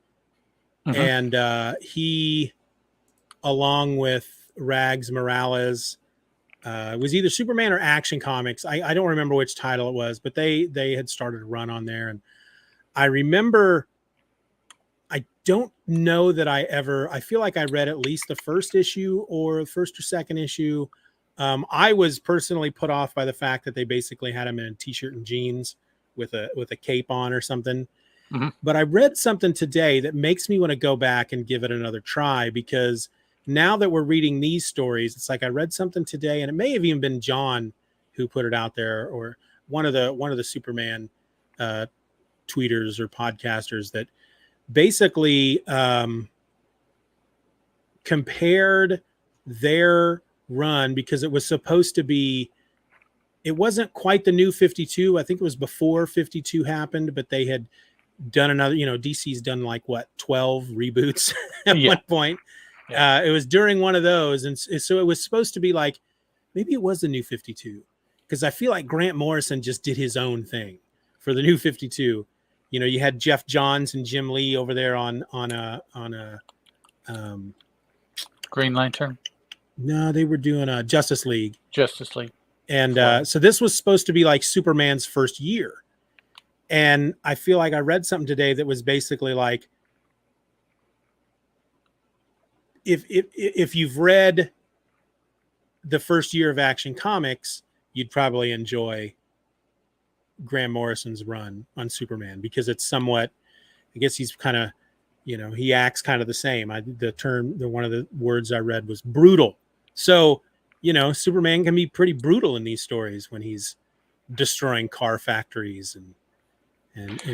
S1: and he, along with Rags Morales, it was either Superman or Action Comics. I don't remember which title it was, but they had started a run on there. And I remember, I don't know that I feel like I read at least the first issue or first or second issue. I was personally put off by the fact that they basically had him in a t-shirt and jeans with a cape on or something. But I read something today that makes me want to go back and give it another try, because now that we're reading these stories, it's like I read something today, and it may have even been John who put it out there, or one of the Superman tweeters or podcasters, that basically compared their run, because it was supposed to be, it wasn't quite the new 52. I think it was before 52 happened, but they had done another, DC's done like 12 reboots at one point. Yeah. It was during one of those. And so it was supposed to be like, maybe it was the new 52, because I feel like Grant Morrison just did his own thing for the new 52. You had Jeff Johns and Jim Lee over there on a
S2: Green Lantern.
S1: No, they were doing a Justice League. And so this was supposed to be like Superman's first year. And I feel like I read something today that was basically like, if you've read the first year of Action Comics, you'd probably enjoy Grant Morrison's run on Superman, because it's somewhat, I guess he's kind of, he acts kind of the same. One of the words I read was brutal. So, Superman can be pretty brutal in these stories when he's destroying car factories and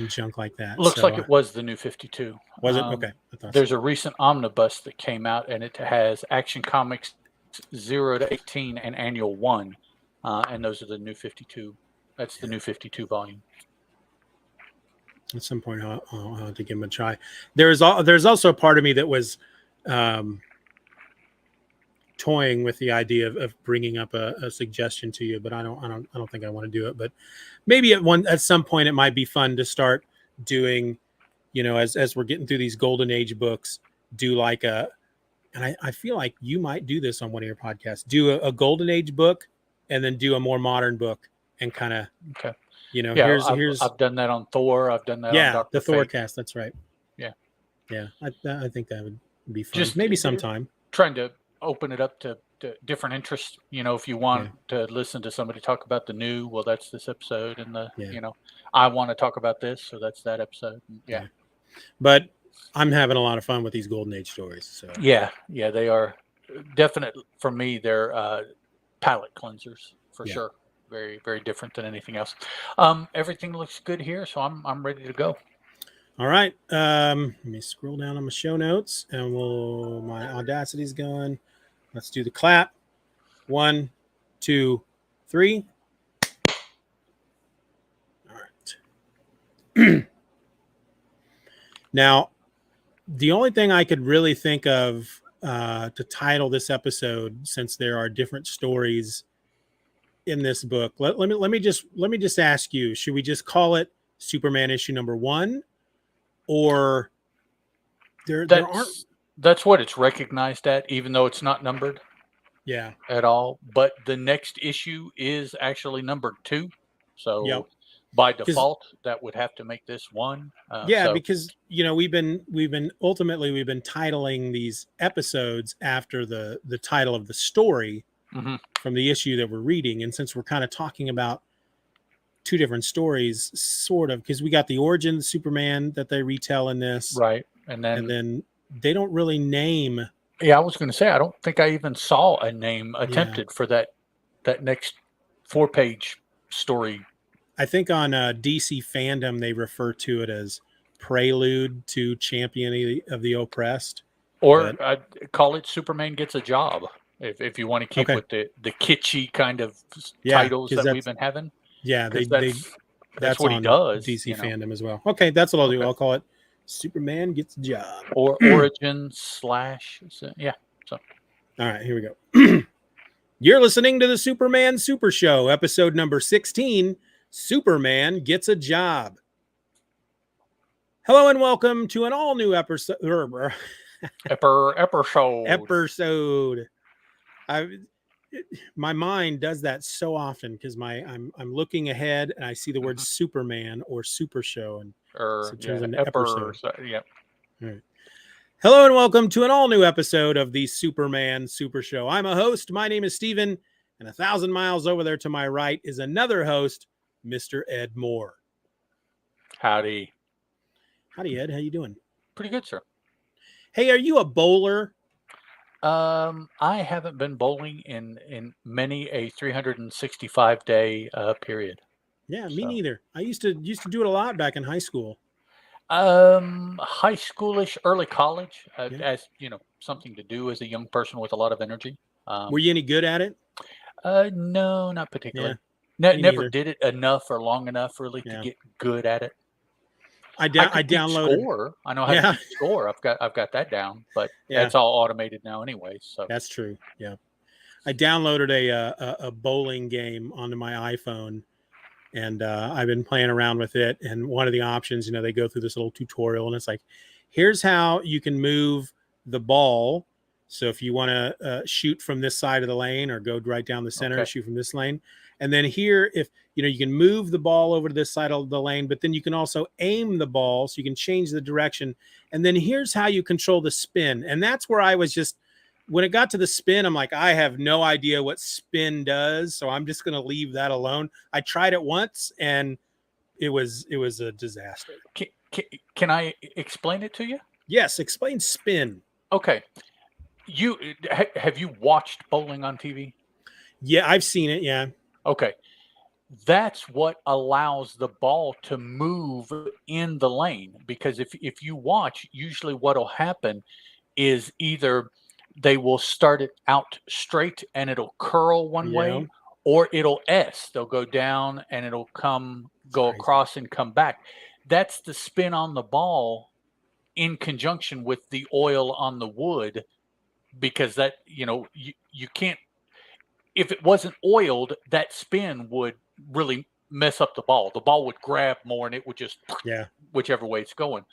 S1: junk like that.
S2: Looks like it was the new 52.
S1: Was it? Okay.
S2: There's a recent omnibus that came out, and it has Action Comics 0 to 18 and Annual 1. And those are the new 52. That's the new 52 volume.
S1: At some point, I'll have to give him a try. There's also a part of me that was toying with the idea of bringing up a suggestion to you, but I don't think I want to do it. But maybe at some point it might be fun to start doing, as we're getting through these Golden Age books, do like and I feel like you might do this on one of your podcasts, do a Golden Age book and then do a more modern book, and kind of, here's
S2: I've done that on Thor. I've done that on Dr.
S1: the
S2: Fate.
S1: Thor cast. That's right.
S2: Yeah.
S1: I think that would be fun.
S2: Just
S1: maybe sometime.
S2: Trying to open it up to different interests. If you want to listen to somebody talk about the new, well, that's this episode, and I want to talk about this, so that's that episode. Yeah.
S1: But I'm having a lot of fun with these Golden Age stories. So
S2: yeah, they are definite for me. They're palate cleansers for
S1: Yeah.
S2: sure. Very, very different than anything else. Everything looks good here, so I'm ready to go.
S1: All right. Let me scroll down on my show notes, and my Audacity's going. Let's do the clap. 1, 2, 3. All right. Now, the only thing I could really think of to title this episode, since there are different stories in this book, let me just ask you: should we just call it Superman issue number 1, or there aren't?
S2: That's what it's recognized at, even though it's not numbered
S1: Yeah.
S2: at all. But the next issue is actually numbered 2, so
S1: Yep.
S2: by default that would have to make this 1.
S1: Yeah,
S2: So
S1: because we've been titling these episodes after the title of the story
S2: mhm,
S1: from the issue that we're reading, and since we're kind of talking about 2 different stories, sort of, because we got the origin of Superman that they retell in this,
S2: right, and
S1: and
S2: then
S1: then they don't really name.
S2: yeah, I was going to say I don't think I even saw a name
S1: Yeah,
S2: attempted for that next 4-page story.
S1: I think on DC Fandom they refer to it as Prelude to Champion of the Oppressed.
S2: Or
S1: But
S2: I'd call it Superman Gets a Job, if you want to keep
S1: okay,
S2: with the kitschy kind of
S1: yeah,
S2: titles
S1: because
S2: that we've
S1: that's
S2: been having,
S1: yeah
S2: because
S1: they
S2: that's
S1: that's
S2: what he
S1: on
S2: does,
S1: DC Fandom as well. Okay, that's what I'll do.
S2: Okay.
S1: I'll call it Superman Gets a Job.
S2: Or origin slash, yeah. So
S1: All right, here we go. You're listening to the Superman Super Show, episode number 16. Superman Gets a Job. Hello and welcome to an all new episode.
S2: episode.
S1: My mind does that so often because I'm looking ahead and I see the word Superman or Super Show, and so it turns into episode.
S2: Yeah.
S1: All right. Hello and welcome to an all new episode of the Superman Super Show. I'm a host. My name is Steven, and 1,000 miles over there to my right is another host, Mr. Ed Moore.
S2: Howdy,
S1: Ed. How you doing?
S2: pretty good, sir.
S1: Hey, are you a bowler?
S2: I haven't been bowling in many a 365-day period.
S1: Yeah, me neither. I used to do it a lot back in high school.
S2: High schoolish, early college,
S1: Yeah.
S2: as something to do as a young person with a lot of energy.
S1: Were you any good at it?
S2: No, not particularly.
S1: me
S2: Never
S1: neither.
S2: did it enough or long enough really to get good at it.
S1: I
S2: could keep
S1: downloaded.
S2: score. I know how to keep score. I've got that down, but that's all automated now anyway. So
S1: that's true. Yeah, I downloaded a bowling game onto my iPhone, and I've been playing around with it. And one of the options, they go through this little tutorial, and it's like, here's how you can move the ball. So if you want to shoot from this side of the lane or go right down the center and shoot from this lane, and then here, if you can move the ball over to this side of the lane, but then you can also aim the ball so you can change the direction. And then here's how you control the spin. And that's where I was just, when it got to the spin, I'm like, I have no idea what spin does, so I'm just going to leave that alone. I tried it once and it was a disaster.
S2: Can I explain it to you?
S1: Yes, explain spin.
S2: Okay. Have you watched bowling on TV?
S1: Yeah, I've seen it. Yeah.
S2: Okay. That's what allows the ball to move in the lane, because if you watch, usually what'll happen is either they will start it out straight and it'll curl one way, or it'll they'll go down and it'll go across and come back. That's the spin on the ball in conjunction with the oil on the wood, because that, you can't, if it wasn't oiled, that spin would really mess up the ball. The ball would grab more and it would just, whichever way it's going.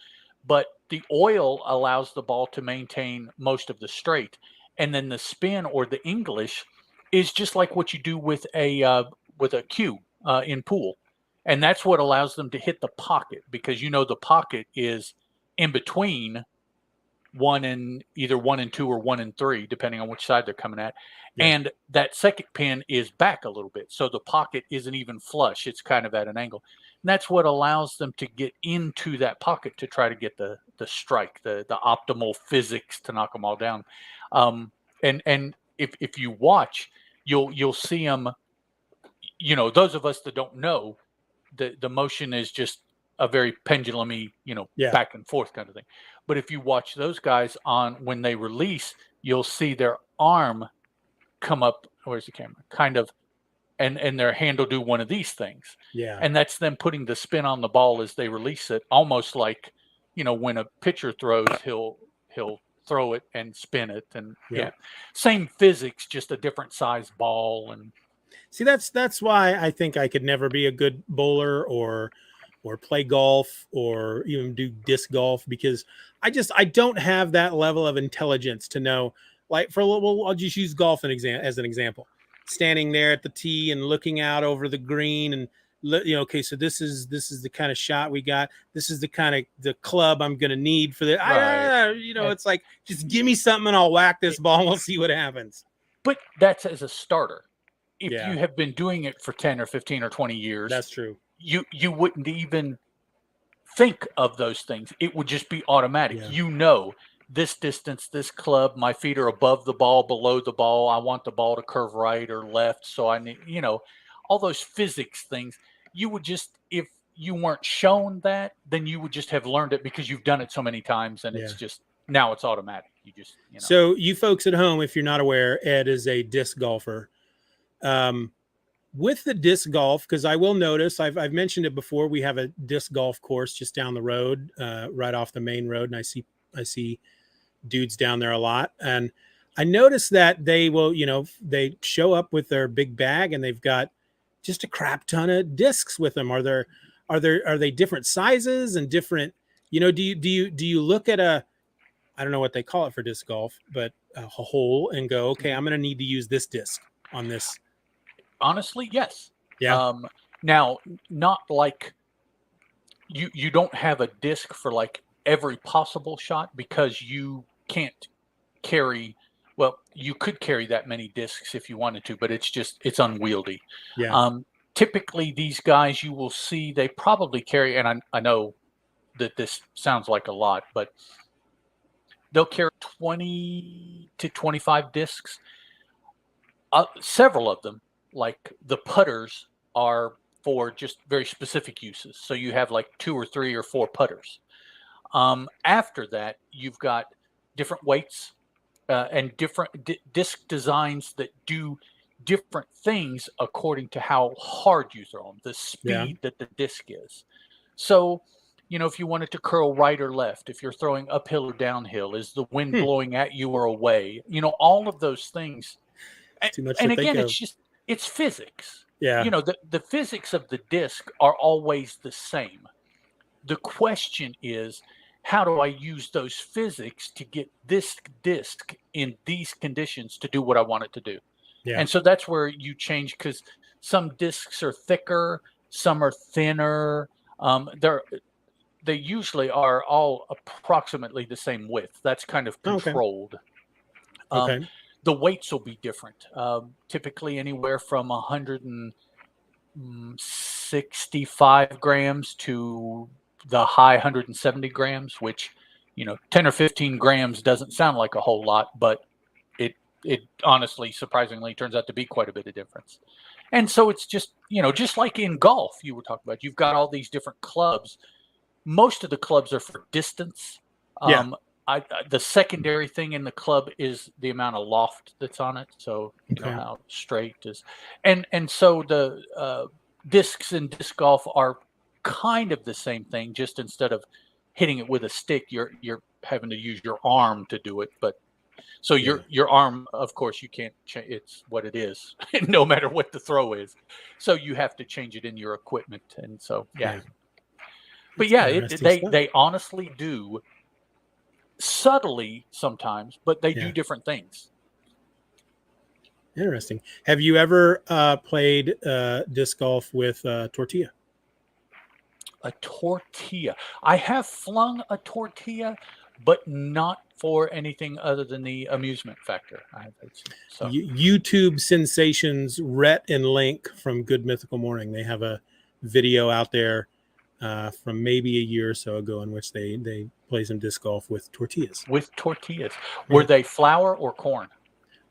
S2: But the oil allows the ball to maintain most of the straight. And then the spin, or the English, is just like what you do with a cue in pool. And that's what allows them to hit the pocket, because the pocket is in between either 1 and 2 or 1 and 3, depending on which side they're coming at. And that second pin is back a little bit, so the pocket isn't even flush. It's kind of at an angle. And that's what allows them to get into that pocket to try to get the strike, the optimal physics to knock them all down. And if you watch, you'll see them. You know, those of us that don't know, the motion is just a very pendulum-y,
S1: Yeah.
S2: back and forth kind of thing. But if you watch those guys on when they release, you'll see their arm come up. Where's the camera? Kind of, and their hand will do one of these things.
S1: Yeah.
S2: And that's them putting the spin on the ball as they release it, almost like, when a pitcher throws, he'll throw it and spin it, and same physics, just a different size ball. And
S1: see, that's why I think I could never be a good bowler or play golf or even do disc golf, because I don't have that level of intelligence to know, like, I'll just use golf as an example. Standing there at the tee and looking out over the green and okay, so this is the kind of shot we got. This is the kind of the club I'm going to need for the
S2: Right.
S1: it's like, just give me something and I'll whack this ball and we'll see what happens.
S2: But that's as a starter. If
S1: Yeah.
S2: you have been doing it for 10 or 15 or 20 years,
S1: That's true.
S2: You wouldn't even think of those things. It would just be automatic.
S1: Yeah.
S2: This distance, this club, my feet are above the ball, below the ball. I want the ball to curve right or left. So I need, all those physics things. You would just, if you weren't shown that, then you would just have learned it because you've done it so many times, and it's just, now it's automatic. You just,
S1: So you folks at home, if you're not aware, Ed is a disc golfer. With the disc golf, because I will notice, I've mentioned it before, we have a disc golf course just down the road, right off the main road, and I see dudes down there a lot, and I noticed that they will, they show up with their big bag and they've got just a crap ton of discs with them. Are they different sizes and different? Do you look at I don't know what they call it for disc golf, but a hole, and go, okay, I'm going to need to use this disc on this.
S2: Honestly, yes.
S1: Yeah.
S2: Now, not like you don't have a disc for like every possible shot, because you can't carry. Well, you could carry that many discs if you wanted to, but it's unwieldy.
S1: Yeah.
S2: Typically, these guys, you will see, they probably carry, and I know that this sounds like a lot, but they'll carry 20 to 25 discs. Several of them, like the putters, are for just very specific uses. So you have like 2 or 3 or 4 putters. After that, you've got different weights and different disc designs that do different things according to how hard you throw them, the speed that the disc is. So, if you want it to curl right or left, if you're throwing uphill or downhill, is the wind blowing at you or away? All of those things.
S1: Too much
S2: and
S1: to
S2: again,
S1: think of.
S2: it's physics.
S1: Yeah.
S2: The physics of the disc are always the same. The question is, how do I use those physics to get this disc in these conditions to do what I want it to do?
S1: Yeah.
S2: And so that's where you change, because some discs are thicker, some are thinner. They usually are all approximately the same width. That's kind of controlled.
S1: Okay.
S2: The weights will be different. Typically anywhere from 165 grams to the high 170 grams, which, 10 or 15 grams doesn't sound like a whole lot, but it honestly, surprisingly, turns out to be quite a bit of difference. And so it's just, just like in golf, you were talking about, you've got all these different clubs. Most of the clubs are for distance. The secondary thing in the club is the amount of loft that's on it. So how straight is, and so the discs in disc golf are kind of the same thing. Just instead of hitting it with a stick, you're having to use your arm to do it. But so your arm, of course, you can't change. It's what it is, no matter what the throw is. So you have to change it in your equipment, and so But they honestly do, subtly sometimes, but they do different things.
S1: Interesting. Have you ever played disc golf with tortilla?
S2: A tortilla. I have flung a tortilla, but not for anything other than the amusement factor. So.
S1: YouTube sensations Rhett and Link from Good Mythical Morning. They have a video out there from maybe a year or so ago in which they play some disc golf with tortillas.
S2: With tortillas. Were they flour or corn?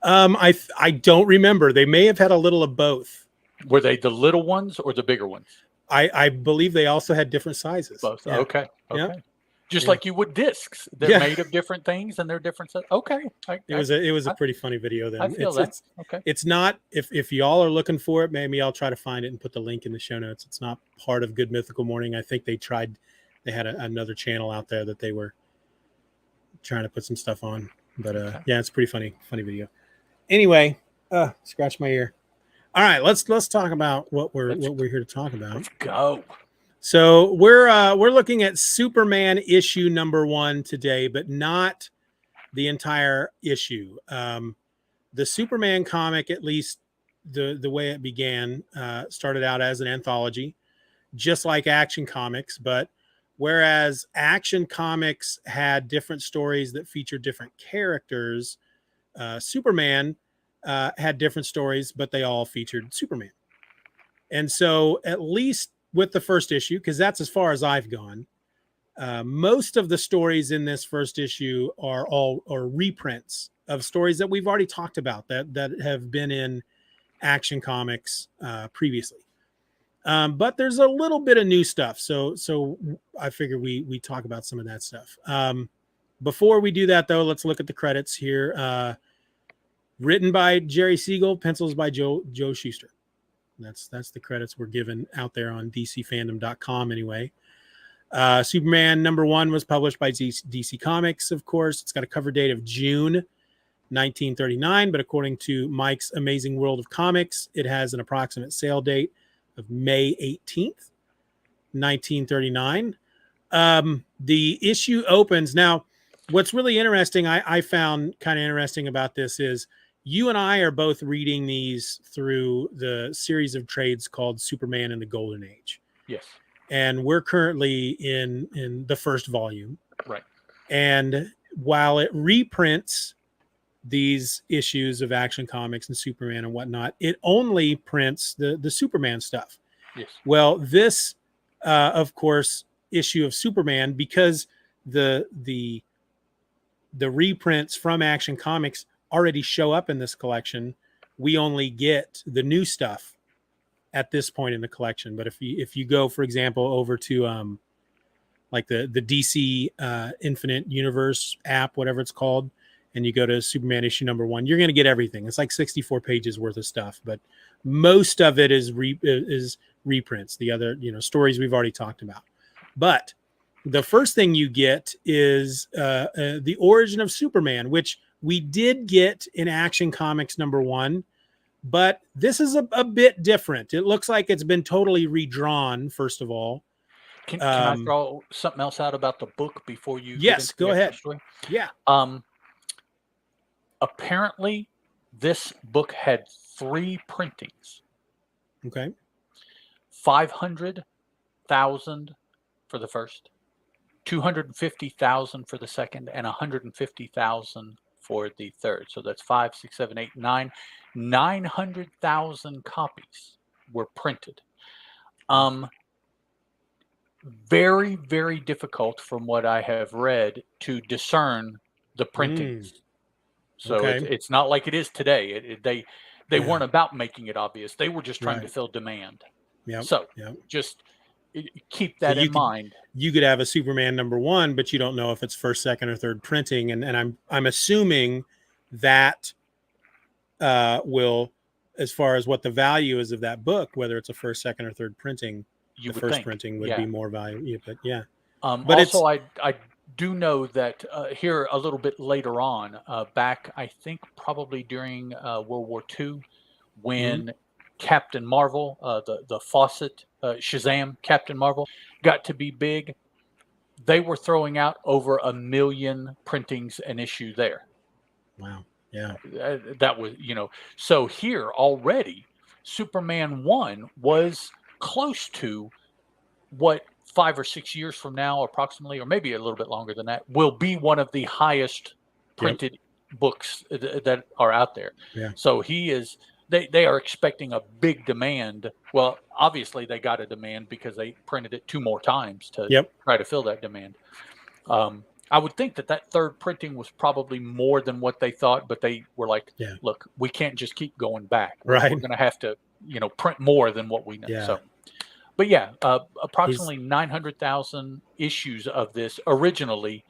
S1: I don't remember. They may have had a little of both.
S2: Were they the little ones or the bigger ones?
S1: I believe they also had different sizes.
S2: Both.
S1: Yeah.
S2: Okay.
S1: Yeah.
S2: Okay. Just
S1: Yeah.
S2: like you would discs. They're
S1: Yeah.
S2: made of different things and they're different. Okay.
S1: It was a pretty funny video then.
S2: I feel that. Okay.
S1: It's not, if y'all are looking for it, maybe I'll try to find it and put the link in the show notes. It's not part of Good Mythical Morning. I think they had another channel out there that they were trying to put some stuff on. But
S2: Okay.
S1: yeah, it's a pretty funny video. Anyway, scratch my ear. All right, let's talk about what we're here to talk about.
S2: Let's go.
S1: So we're looking at Superman issue number 1 today, but not the entire issue. The Superman comic, at least the way it began, started out as an anthology, just like Action Comics. But whereas Action Comics had different stories that featured different characters, Superman had different stories, but they all featured Superman. And so at least with the first issue, because that's as far as I've gone, most of the stories in this first issue are reprints of stories that we've already talked about that have been in Action Comics previously. But there's a little bit of new stuff. So I figure we talk about some of that stuff. Before we do that, though, let's look at the credits here. Written by Jerry Siegel, pencils by Joe Shuster. That's the credits we're given out there on DCFandom.com anyway. Superman number 1 was published by DC Comics, of course. It's got a cover date of June 1939, but according to Mike's Amazing World of Comics, it has an approximate sale date of May 18th, 1939. The issue opens. Now, what's really interesting, I found kind of interesting about this is you and I are both reading these through the series of trades called Superman in the Golden Age.
S2: Yes.
S1: And we're currently in the first volume.
S2: Right.
S1: And while it reprints these issues of Action Comics and Superman and whatnot, it only prints the Superman stuff.
S2: Yes.
S1: Well, this, of course, issue of Superman, because the reprints from Action Comics already show up in this collection, we only get the new stuff at this point in the collection. But if you go, for example, over to like the DC Infinite Universe app, whatever it's called, and you go to Superman issue number 1, you're going to get everything. It's like 64 pages worth of stuff, but most of it is reprints. The other, stories we've already talked about. But the first thing you get is the origin of Superman, which we did get in Action Comics number 1, but this is a bit different. It looks like it's been totally redrawn, first of all.
S2: Can I throw something else out about the book before you?
S1: Yes, go ahead.
S2: Story?
S1: Yeah.
S2: Apparently, this book had 3 printings.
S1: Okay.
S2: 500,000 for the first, 250,000 for the second, and 150,000 for the third. So that's 5, 6, 7, 8, 9. 900,000 copies were printed. Very, very difficult, from what I have read, to discern the printings. So
S1: okay.
S2: it's not like it is today. They weren't about making it obvious. They were just trying to fill demand.
S1: Yeah.
S2: So just keep that in mind.
S1: You could have a Superman number 1, but you don't know if it's first, second, or third printing, and I'm assuming that will, as far as what the value is of that book, whether it's a first, second, or third printing, the first printing would be more value. Yeah, but yeah.
S2: But also, I do know that here a little bit later on, back I think probably during World War II, when Captain Marvel, the Fawcett, Shazam, Captain Marvel, got to be big, they were throwing out over 1 million printings an issue there.
S1: Wow. Yeah.
S2: That was, so here already, Superman 1 was close to what 5 or 6 years from now, approximately, or maybe a little bit longer than that, will be one of the highest printed books that are out there.
S1: Yeah.
S2: So they are expecting a big demand. Well, obviously they got a demand because they printed it 2 more times to try to fill that demand. I would think that third printing was probably more than what they thought, but they were like,
S1: Yeah.
S2: look, we can't just keep going back. We're
S1: Right.
S2: going to have to, print more than what we know.
S1: Yeah.
S2: So, but yeah,
S1: He's
S2: approximately 900,000 issues of this originally.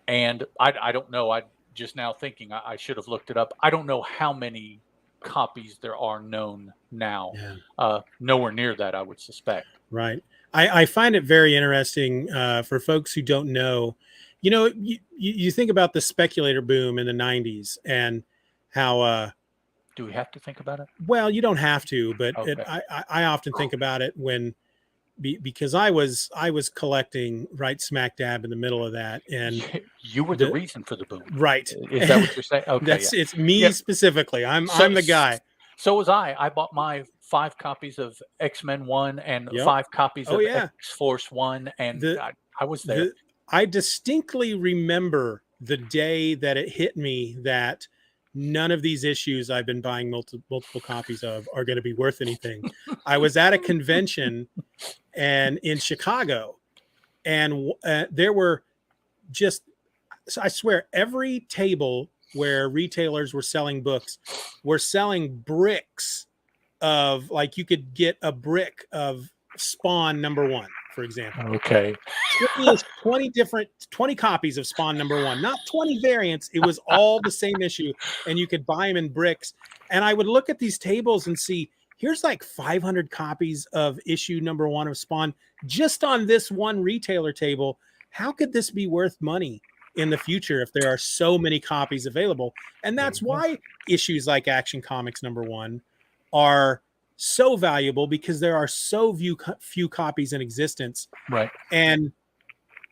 S2: And I don't know. I just now thinking I should have looked it up. I don't know how many copies there are known now.
S1: Yeah.
S2: Nowhere near that, I would suspect.
S1: Right. I find it very interesting for folks who don't know. You think about the speculator boom in the 90s and how
S2: do we have to think about it?
S1: Well, you don't have to, but
S2: Okay.
S1: I often think about it because I was collecting right smack dab in the middle of that, and
S2: you were the reason for the boom.
S1: Right.
S2: Is that what you're saying? Okay.
S1: It's me specifically. I'm the guy.
S2: So was I. I bought my 5 copies of X-Men 1 and 5 copies of X-Force 1, and I was there.
S1: I distinctly remember the day that it hit me that none of these issues I've been buying multiple copies of are going to be worth anything. I was at a convention and in Chicago, and there were just, I swear, every table where retailers were selling books were selling bricks of, like, you could get a brick of Spawn #1, for example.
S2: Okay.
S1: 20 copies of Spawn #1, not 20 variants. It was all the same issue, and you could buy them in bricks. And I would look at these tables and see, here's like 500 copies of issue #1 of Spawn just on this one retailer table. How could this be worth money in the future if there are so many copies available? And that's why issues like Action Comics #1 are so valuable, because there are so few copies in existence.
S2: Right.
S1: And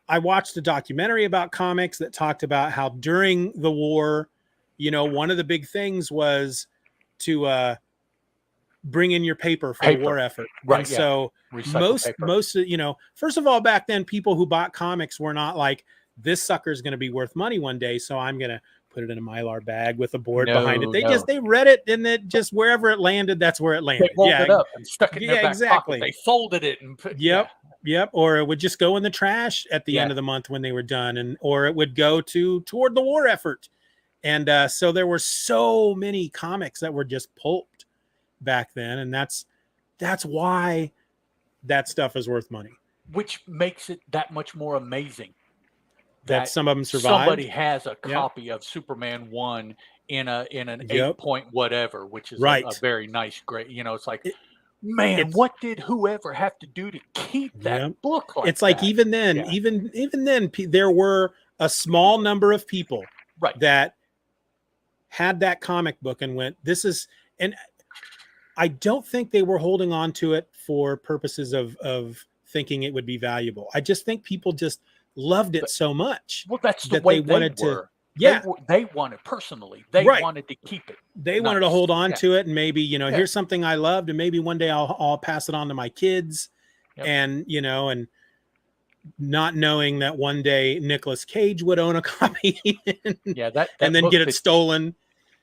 S1: I watched a documentary about comics that talked about how during the war, one of the big things was to bring in your paper for the war effort.
S2: Right.
S1: And so most, first of all, back then, people who bought comics were not like, this sucker is going to be worth money one day, so I'm going to put it in a Mylar bag with a board behind it. They read it, and it just, wherever it landed, that's where it landed.
S2: They rolled it up and stuck it in their back pocket. They folded it and put.
S1: Yep. Or it would just go in the trash at the end of the month when they were done, or it would go toward the war effort. And so there were so many comics that were just pulped back then, and that's why that stuff is worth money.
S2: Which makes it that much more amazing
S1: that some of them survived.
S2: Somebody has a copy of Superman 1 in an 8-point whatever, which is a very nice, great. It's like, man, what did whoever have to do to keep that book like
S1: it's like
S2: that?
S1: Even then, there were a small number of people that had that comic book and went, this is, and I don't think they were holding on to it for purposes of thinking it would be valuable. I just think people just loved it so much.
S2: Well, that's the way they wanted to.
S1: Yeah,
S2: they wanted personally. They wanted to keep it.
S1: They wanted to hold on to it, and maybe here's something I loved, and maybe one day I'll pass it on to my kids, and and not knowing that one day Nicolas Cage would own a copy, and then get it stolen.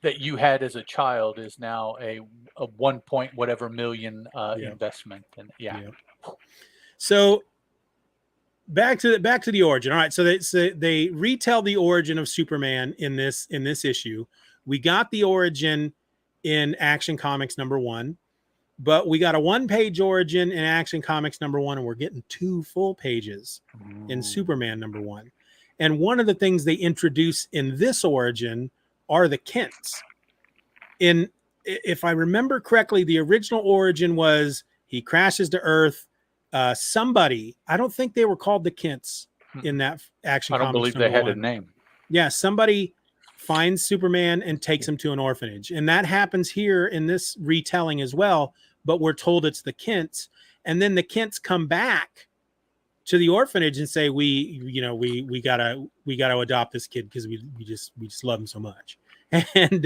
S2: That you had as a child is now a 1 point whatever million investment, and
S1: So back to the origin. All right, so they retell the origin of Superman in this issue. We got the origin in Action Comics #1, but we got a 1-page origin in Action Comics #1, and we're getting 2 full pages in Superman #1. And one of the things they introduce in this origin are the Kents. If I remember correctly, the original origin was he crashes to Earth. Somebody, I don't think they were called the Kents in that Action Comics.
S2: I don't believe they had a name.
S1: Yeah, somebody finds Superman and takes him to an orphanage, and that happens here in this retelling as well. But we're told it's the Kents, and then the Kents come back to the orphanage and say, we gotta adopt this kid because we just love him so much. And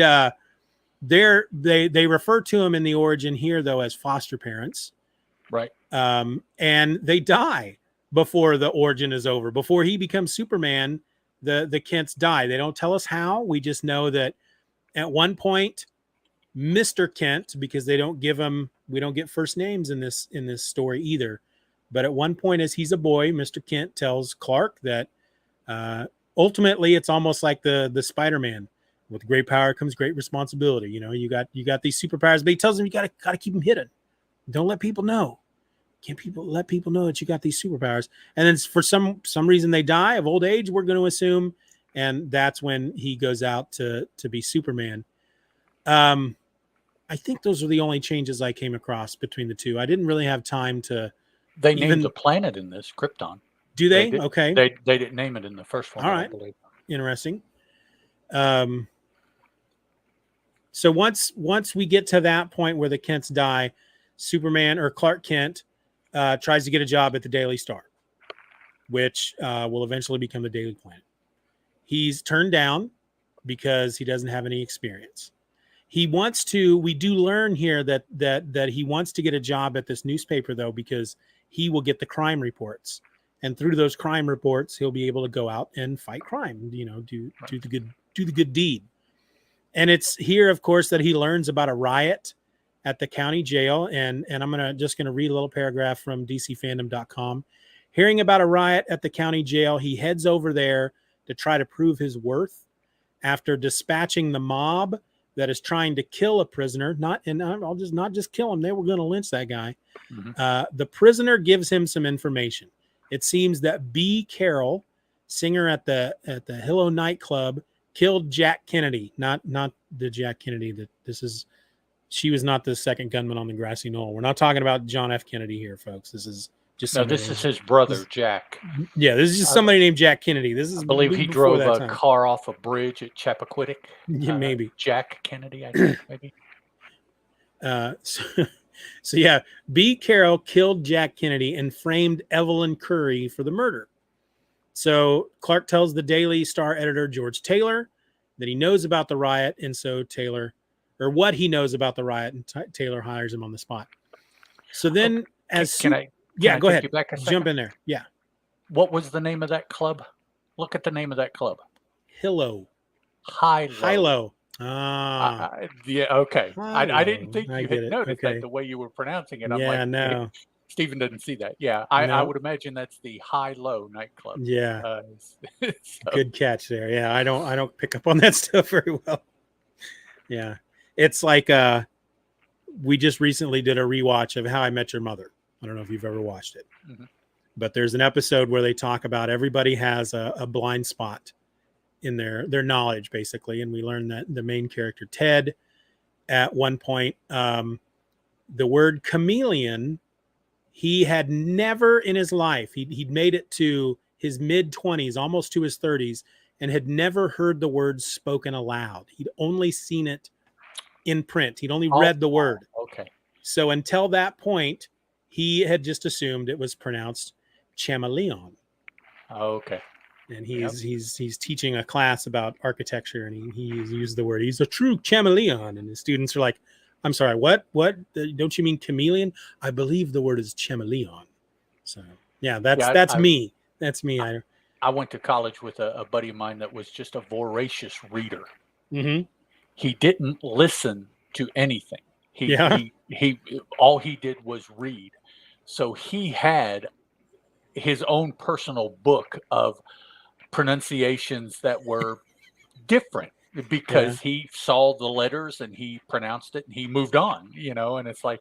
S1: they refer to him in the origin here though as foster parents.
S2: Right.
S1: And they die before the origin is over. Before he becomes Superman, the Kents die. They don't tell us how. We just know that at one point, Mr. Kent, because we don't get first names in this story either. But at one point, as he's a boy, Mr. Kent tells Clark that ultimately it's almost like the Spider-Man. With great power comes great responsibility. You know, you got these superpowers, but he tells them you gotta keep them hidden. Don't let people know. Can't let people know that you got these superpowers. And then for some reason they die of old age, we're going to assume, and that's when he goes out to be Superman. I think those are the only changes I came across between the two. I didn't really have time to.
S2: They named the planet in this Krypton.
S1: Do they? Okay.
S2: They didn't name it in the first one.
S1: All right.
S2: I believe.
S1: Interesting. So once we get to that point where the Kents die, Superman or Clark Kent tries to get a job at the Daily Star, which will eventually become the Daily Planet. He's turned down because he doesn't have any experience. He wants to. We do learn here that he wants to get a job at this newspaper though, because he will get the crime reports, and through those crime reports, he'll be able to go out and fight crime. You know, do the good deed. And it's here, of course, that he learns about a riot at the county jail. And I'm just gonna read a little paragraph from DCFandom.com. Hearing about a riot at the county jail, he heads over there to try to prove his worth. After dispatching the mob that is trying to kill a prisoner, not just kill him. They were going to lynch that guy. Mm-hmm. The prisoner gives him some information. It seems that B. Carroll, singer at the Hillo nightclub, killed Jack Kennedy. Not the Jack Kennedy that she was not the second gunman on the grassy knoll. We're not talking about John F. Kennedy here, folks. This is just
S2: this is his brother, Jack.
S1: Yeah, this is just somebody named Jack Kennedy. I
S2: believe he drove a car off a bridge at Chappaquiddick.
S1: Yeah, maybe
S2: Jack Kennedy, I think, maybe.
S1: So yeah, B. Carroll killed Jack Kennedy and framed Evelyn Curry for the murder. So Clark tells the Daily Star editor George Taylor that he knows about the riot, and so what he knows about the riot, and Taylor hires him on the spot. So then, go ahead. Jump in there. Yeah.
S2: What was the name of that club? Look at the name of that club.
S1: Hillo.
S2: Hillo.
S1: Yeah.
S2: Okay. I didn't think you had noticed that the way you were pronouncing it. I'm like,
S1: no.
S2: Stephen doesn't see that. Yeah. I would imagine that's the High-Low nightclub.
S1: Yeah. Good catch there. Yeah. I don't pick up on that stuff very well. Yeah. It's like we just recently did a rewatch of How I Met Your Mother. I don't know if you've ever watched it, but there's an episode where they talk about everybody has a blind spot in their knowledge, basically. And we learned that the main character, Ted, at one point, the word chameleon, he had never in his life, he'd made it to his mid-20s, almost to his 30s, and had never heard the word spoken aloud. He'd only seen it in print. He'd only read the word.
S2: Okay.
S1: So until that point, he had just assumed it was pronounced chameleon.
S2: Okay.
S1: And he's teaching a class about architecture, and he's used the word. He's a true chameleon, and the students are like, "I'm sorry, what? Don't you mean chameleon? I believe the word is chameleon." So yeah, that's me. That's me.
S2: I went to college with a buddy of mine that was just a voracious reader.
S1: Mm-hmm.
S2: He didn't listen to anything. He all he did was read. So he had his own personal book of pronunciations that were different because he saw the letters and he pronounced it and he moved on, and it's like,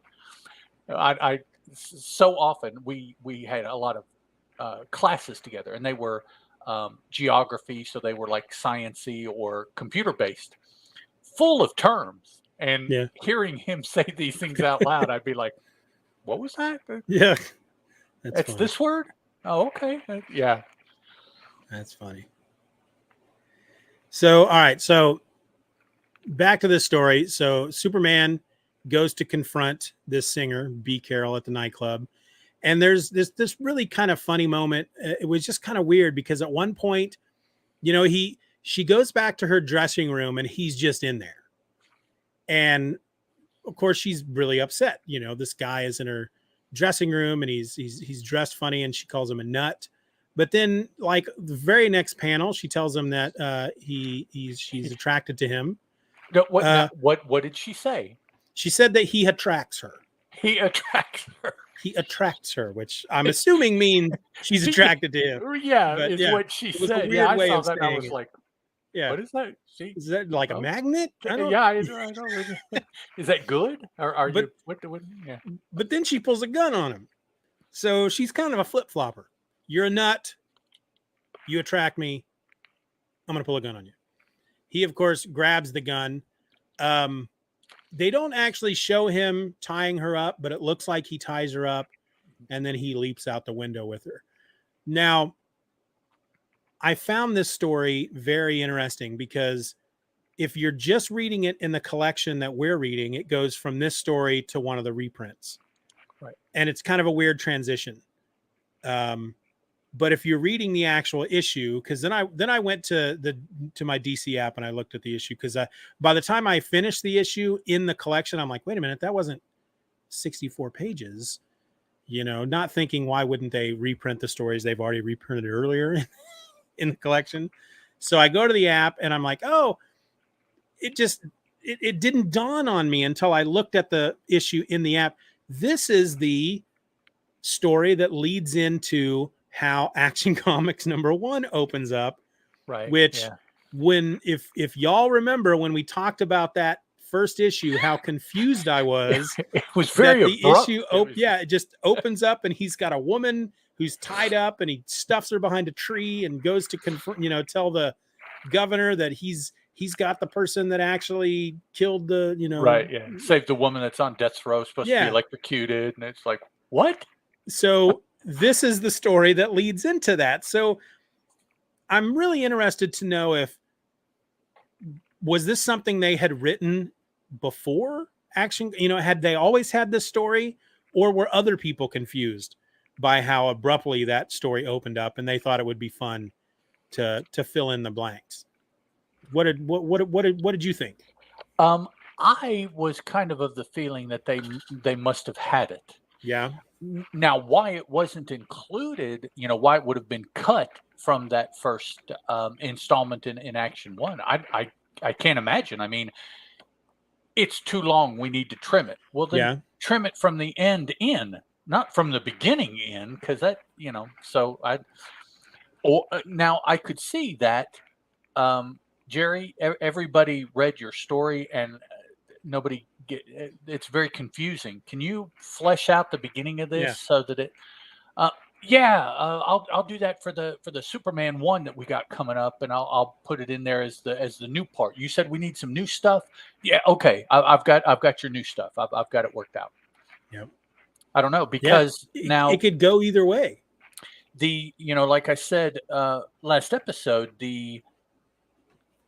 S2: I so often we had a lot of classes together, and they were geography. So they were like science-y or computer based, full of terms, and hearing him say these things out loud, I'd be like, what was that?
S1: Yeah.
S2: It's funny. This word? Oh, okay. Yeah.
S1: That's funny. So, all right. So back to this story. So Superman goes to confront this singer, B. Carroll, at the nightclub. And there's this really kind of funny moment. It was just kind of weird because at one point, she goes back to her dressing room and he's just in there. And of course she's really upset. This guy is in her dressing room and he's dressed funny, and she calls him a nut. But then, like, the very next panel, she tells him that she's attracted to him.
S2: What did she say?
S1: She said that he attracts her.
S2: He attracts her.
S1: he attracts her, which I'm assuming means she's attracted to him.
S2: Yeah,
S1: But
S2: is
S1: yeah,
S2: what she
S1: it was a
S2: said. Yeah,
S1: weird
S2: I
S1: way
S2: saw
S1: of
S2: that and I
S1: saying
S2: was
S1: it.
S2: like,
S1: Yeah.
S2: what is that? She,
S1: Is that like a
S2: oh,
S1: magnet? I don't.
S2: yeah, I know. Is that good? Or are
S1: But
S2: you, what, yeah.
S1: but then she pulls a gun on him. So she's kind of a flip flopper. You're a nut. You attract me. I'm going to pull a gun on you. He, of course, grabs the gun. They don't actually show him tying her up, but it looks like he ties her up and then he leaps out the window with her. Now, I found this story very interesting because if you're just reading it in the collection that we're reading, it goes from this story to one of the reprints.
S2: Right.
S1: And it's kind of a weird transition. But if you're reading the actual issue, because then I went to my DC app and I looked at the issue, because by the time I finished the issue in the collection, I'm like, wait a minute, that wasn't 64 pages, not thinking why wouldn't they reprint the stories they've already reprinted earlier in the collection. So I go to the app and I'm like, oh, it didn't dawn on me until I looked at the issue in the app. This is the story that leads into how Action Comics #1 opens up,
S2: Right.
S1: which
S2: Yeah.
S1: if y'all remember when we talked about that first issue, how confused I was.
S2: It was very
S1: that the
S2: abrupt.
S1: issue it just opens up and he's got a woman who's tied up and he stuffs her behind a tree and goes to tell the governor that he's got the person that actually killed the
S2: Right, yeah. Save the woman that's on death row, supposed to be electrocuted, and it's like, what?
S1: So this is the story that leads into that. So I'm really interested to know was this something they had written before Action? Had they always had this story, or were other people confused by how abruptly that story opened up and they thought it would be fun to fill in the blanks? What did you think?
S2: I was kind of the feeling that they must have had it.
S1: Yeah.
S2: Now, why it wasn't included, why it would have been cut from that first installment in Action 1, I can't imagine. I mean, it's too long. We need to trim it. Well, then trim it from the end in, not from the beginning in, because that, so now I could see that, Jerry, everybody read your story and nobody it's very confusing. Can you flesh out the beginning of this so that it I'll do that for the Superman 1 that we got coming up, and I'll put it in there as the new part. You said we need some new stuff. Yeah, okay. I've got your new stuff. I've got it worked out.
S1: Yep.
S2: I don't know, because now
S1: it could go either way.
S2: Like I said last episode, the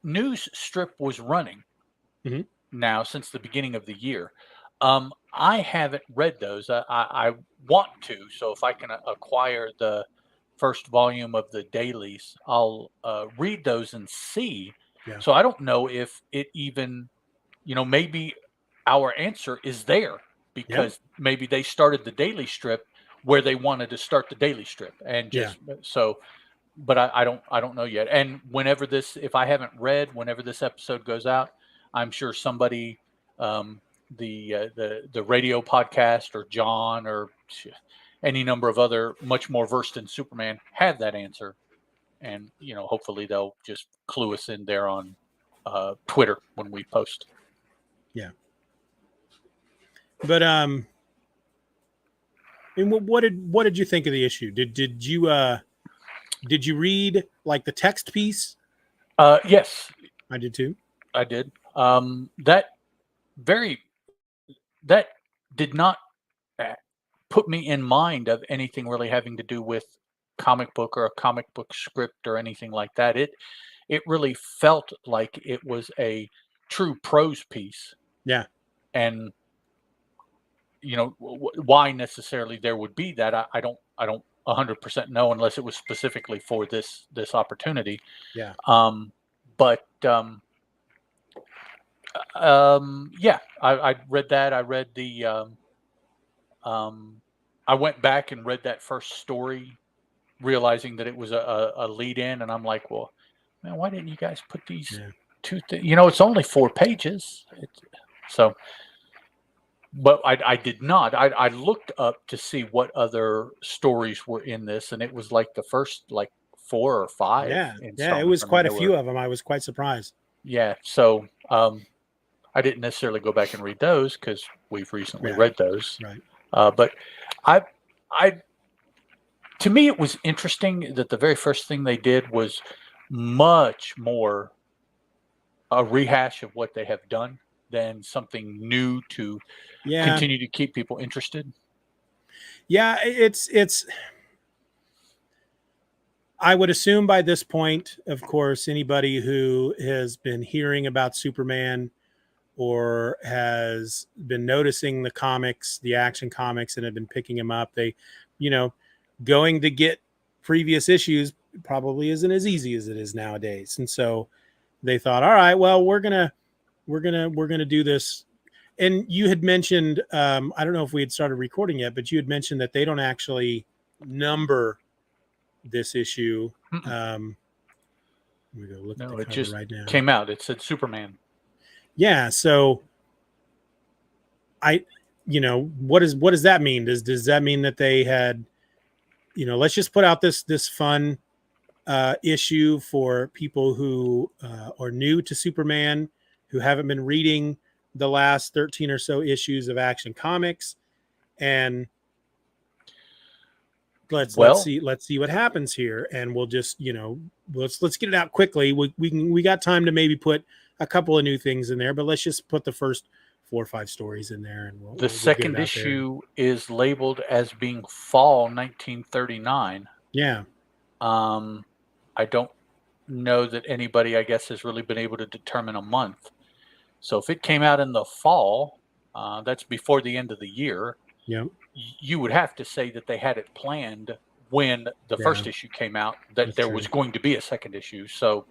S2: news strip was running now since the beginning of the year. I haven't read those. I want to, so if I can acquire the first volume of the dailies, I'll read those and see.
S1: Yeah.
S2: So I don't know if it even, maybe our answer is there, because maybe they started the daily strip where they wanted to start the daily strip, and just so. But I don't know yet. And if I haven't read, whenever this episode goes out, I'm sure somebody, the radio podcast, or John, or any number of other much more versed in Superman have that answer, and hopefully they'll just clue us in there on Twitter when we post.
S1: Yeah. But what did you think of the issue? Did you read like the text piece?
S2: Yes,
S1: I did too.
S2: I did. That did not put me in mind of anything really having to do with comic book or a comic book script or anything like that. It really felt like it was a true prose piece.
S1: Yeah.
S2: And why necessarily there would be that, I don't 100% know, unless it was specifically for this opportunity.
S1: Yeah.
S2: I read that. I read the I went back and read that first story, realizing that it was a lead in, and I'm like, well, man, why didn't you guys put these two things? It's only 4 pages. So but I did not. I looked up to see what other stories were in this, and it was like the first like 4 or 5
S1: Yeah, yeah, it was
S2: installments. I mean,
S1: quite a
S2: there were,
S1: few of them. I was quite surprised.
S2: yeah. So I didn't necessarily go back and read those because we've recently
S1: Yeah,
S2: read those.
S1: right.
S2: But I, I, to me, it was interesting that the very first thing they did was much more a rehash of what they have done than something new to
S1: Yeah,
S2: continue to keep people interested.
S1: yeah, it's. I would assume by this point, of course, anybody who has been hearing about Superman or has been noticing the comics, the Action Comics, and have been picking them up, they, you know, going to get previous issues probably isn't as easy as it is nowadays. And so they thought, all right, well, we're gonna do this. And you had mentioned, I don't know if we had started recording yet, but you had mentioned that they don't actually number this issue.
S2: Mm-mm.
S1: Let me go look at the
S2: No, it
S1: cover
S2: just
S1: right now.
S2: came out. It said Superman.
S1: Yeah, so I, what does that mean? Does that mean that they had, let's just put out this fun issue for people who are new to Superman, who haven't been reading the last 13 or so issues of Action Comics, and let's
S2: Well,
S1: see what happens here, and we'll just let's get it out quickly. We got time to maybe put a couple of new things in there, but let's just put the first 4 or 5 stories in there, and
S2: the
S1: we'll get it
S2: second
S1: out there.
S2: issue is labeled as being fall 1939.
S1: Yeah,
S2: I don't know that anybody, I guess, has really been able to determine a month. So if it came out in the fall, that's before the end of the year,
S1: yeah,
S2: you would have to say that they had it planned when the
S1: yeah.
S2: first issue came out that
S1: That's
S2: there
S1: true.
S2: was going to be a second issue. So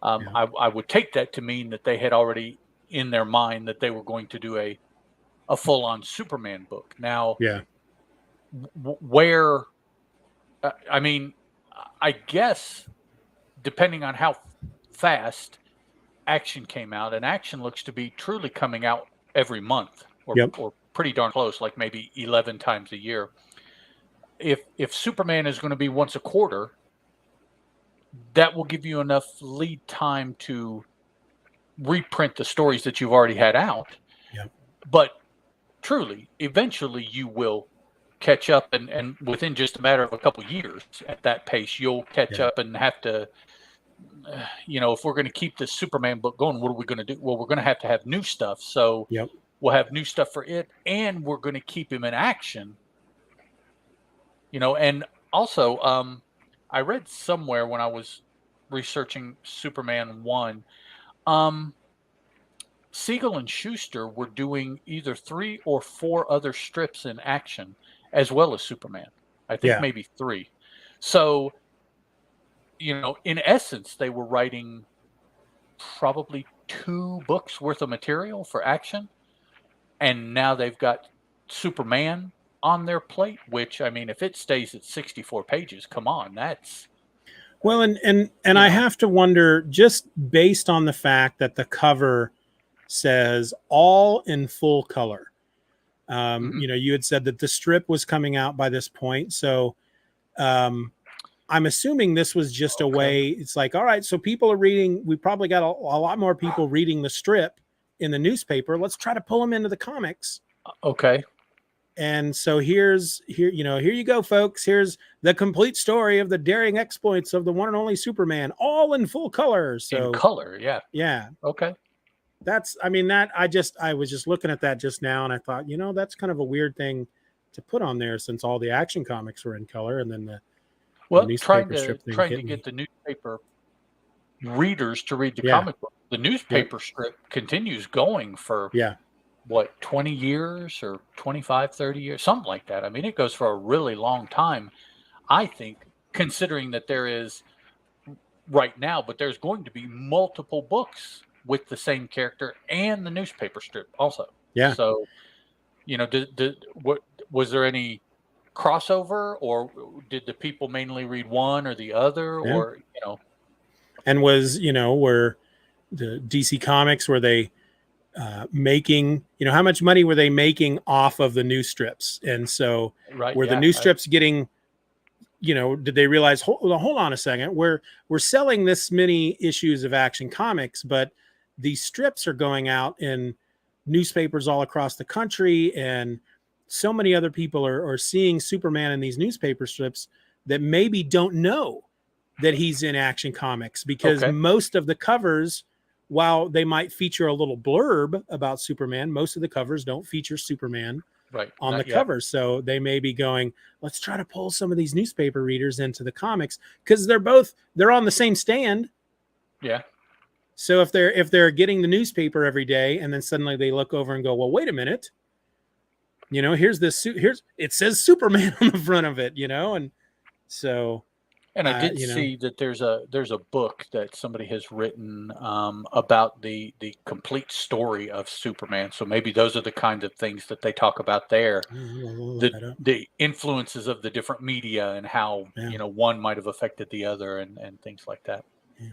S1: Yeah,
S2: I would take that to mean that they had already in their mind that they were going to do a full on Superman book. Now,
S1: yeah,
S2: where, I mean, I guess depending on how fast Action came out, and Action looks to be truly coming out every month
S1: yep,
S2: or pretty darn close, like maybe 11 times a year. If Superman is going to be once a quarter, that will give you enough lead time to reprint the stories that you've already had out.
S1: yep,
S2: But truly, eventually you will catch up, and within just a matter of a couple years at that pace, you'll catch
S1: yeah,
S2: up and have to, if we're going to keep this Superman book going, what are we going to do? Well, we're going to have new stuff. So
S1: yep.
S2: we'll have new stuff for it, and we're going to keep him in action, and also, I read somewhere when I was researching Superman 1, um, Siegel and Schuster were doing either 3 or 4 other strips in Action as well as Superman. I think
S1: Yeah.
S2: maybe 3. So, in essence, they were writing probably 2 books worth of material for Action, and now they've got Superman on their plate, which, I mean, if it stays at 64 pages, come on, that's,
S1: Well, and
S2: you
S1: I
S2: know
S1: have to wonder, just based on the fact that the cover says all in full color.
S2: mhm.
S1: You had said that the strip was coming out by this point, so um, I'm assuming this was just a
S2: Okay.
S1: way. It's like, all right, so people are reading. We probably got a lot more people reading the strip in the newspaper. Let's try to pull them into the comics.
S2: Okay.
S1: And so here you go, folks. Here's the complete story of the daring exploits of the one and only Superman, all in full color.
S2: In
S1: So
S2: color, yeah.
S1: yeah,
S2: Okay.
S1: I was just looking at that just now, and I thought, that's kind of a weird thing to put on there since all the Action Comics were in color, and then the
S2: Well, trying
S1: newspaper
S2: to
S1: strip thing
S2: trying
S1: hit
S2: to get
S1: me.
S2: the newspaper readers to read the
S1: Yeah,
S2: comic book. The
S1: yep,
S2: newspaper strip continues going for
S1: yeah,
S2: what, 20 years or 25, 30 years, something like that. I mean, it goes for a really long time, I think, considering that there is right now, but there's going to be multiple books with the same character and the newspaper strip also.
S1: yeah,
S2: So, what was there any crossover, or did the people mainly read one or the other,
S1: yeah.
S2: or
S1: And were the DC Comics, were they making, how much money were they making off of the news strips? And so
S2: Right.
S1: were the
S2: Yeah.
S1: news strips getting, did they realize, hold on a second, we're selling this many issues of Action Comics, but these strips are going out in newspapers all across the country, and so many other people are seeing Superman in these newspaper strips that maybe don't know that he's in Action Comics, because
S2: Okay.
S1: most of the covers, while they might feature a little blurb about Superman, most of the covers don't feature Superman
S2: Right.
S1: on
S2: Not
S1: the
S2: yet.
S1: cover. So they may be going, let's try to pull some of these newspaper readers into the comics, because they're on the same stand.
S2: Yeah.
S1: So if they're getting the newspaper every day, and then suddenly they look over and go, well, wait a minute, here's it says Superman on the front of it, and so
S2: And I did see that there's a book that somebody has written about the complete story of Superman. So maybe those are the kind of things that they talk about there. The influences of the different media and how one might have affected the other, and things like that.
S1: Yeah.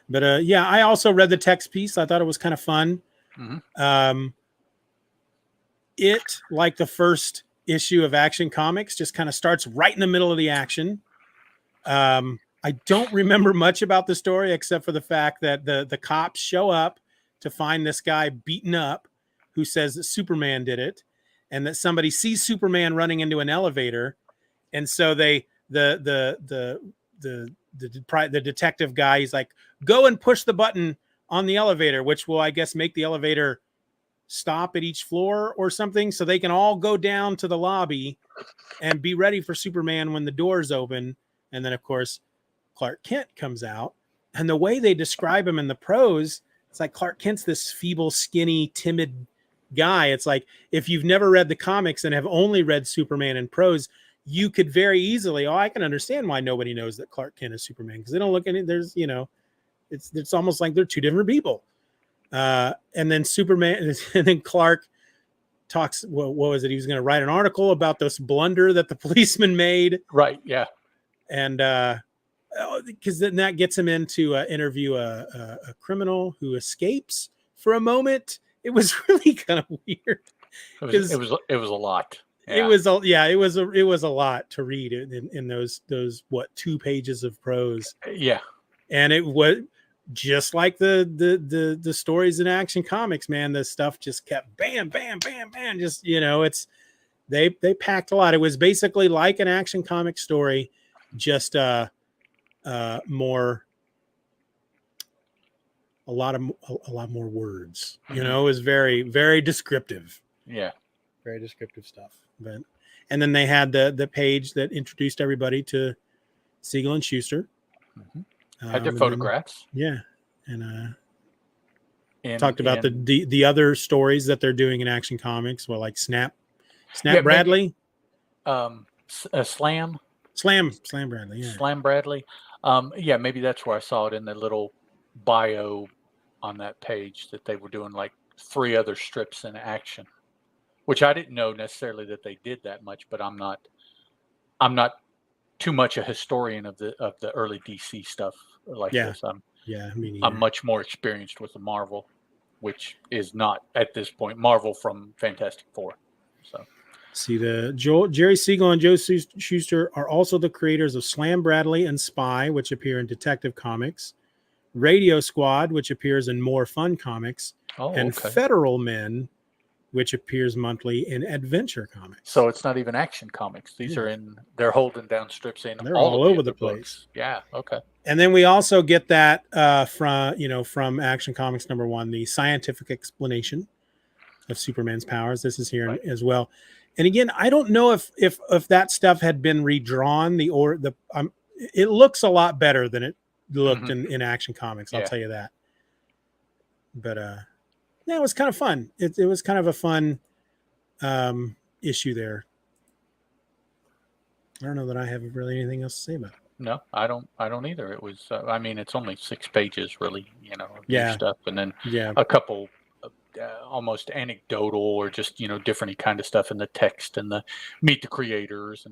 S1: But I also read the text piece. I thought it was kind of fun.
S2: Mm-hmm.
S1: It, like the first issue of Action Comics, just kind of starts right in the middle of the action. I don't remember much about the story, except for the fact that the cops show up to find this guy beaten up, who says that Superman did it, and that somebody sees Superman running into an elevator, and so the detective guy, he's like, go and push the button on the elevator, which will, I guess, make the elevator stop at each floor or something, so they can all go down to the lobby and be ready for Superman when the doors open. And then, of course, Clark Kent comes out, and the way they describe him in the prose, it's like Clark Kent's this feeble, skinny, timid guy. It's like, if you've never read the comics and have only read Superman in prose, you could very easily, I can understand why nobody knows that Clark Kent is Superman, because they don't look at it. There's, it's almost like they're two different people. And then Superman, and then Clark talks, what was it? He was going to write an article about this blunder that the policeman made.
S2: Right. Yeah.
S1: And because then that gets him into interview a criminal who escapes for a moment. It was really kind of weird.
S2: It was a lot.
S1: Yeah. It was a lot to read in those 2 pages of prose.
S2: Yeah.
S1: And it was just like the stories in Action Comics, man. The stuff just kept bam, bam, bam, bam. Just, it's they packed a lot. It was basically like an Action Comic story, just more, a lot more words.
S2: Mm-hmm.
S1: It was very, very descriptive.
S2: Yeah,
S1: very descriptive stuff. But and then they had the page that introduced everybody to Siegel and Schuster.
S2: Mm-hmm. Had their photographs.
S1: Then, and talked about the other stories that they're doing in Action Comics. Well, like Snap Bradley,
S2: Slam
S1: Bradley, yeah.
S2: Slam Bradley. Maybe that's where I saw it in the little bio on that page, that they were doing like 3 other strips in Action, which I didn't know necessarily that they did that much. But I'm not too much a historian of the early DC stuff like this. I'm much more experienced with the Marvel, which is not at this point Marvel from Fantastic Four. So
S1: see, Jerry Siegel and Joe Shuster are also the creators of Slam Bradley and Spy, which appear in Detective Comics, Radio Squad, which appears in More Fun Comics, and Federal Men, which appears monthly in Adventure Comics.
S2: So it's not even Action Comics. These are they're holding down strips in.
S1: They're all over the place.
S2: Books. Yeah. Okay.
S1: And then we also get that from Action Comics #1, the scientific explanation of Superman's powers. This is here as well. And again, I don't know if that stuff had been redrawn. It looks a lot better than it looked in Action Comics. I'll tell you that. But it was kind of fun. It was kind of a fun issue there. I don't know that I have really anything else to say about it.
S2: No, I don't either. It was, it's only 6 pages, really, stuff, and then a couple almost anecdotal or just different kind of stuff in the text and the meet the creators,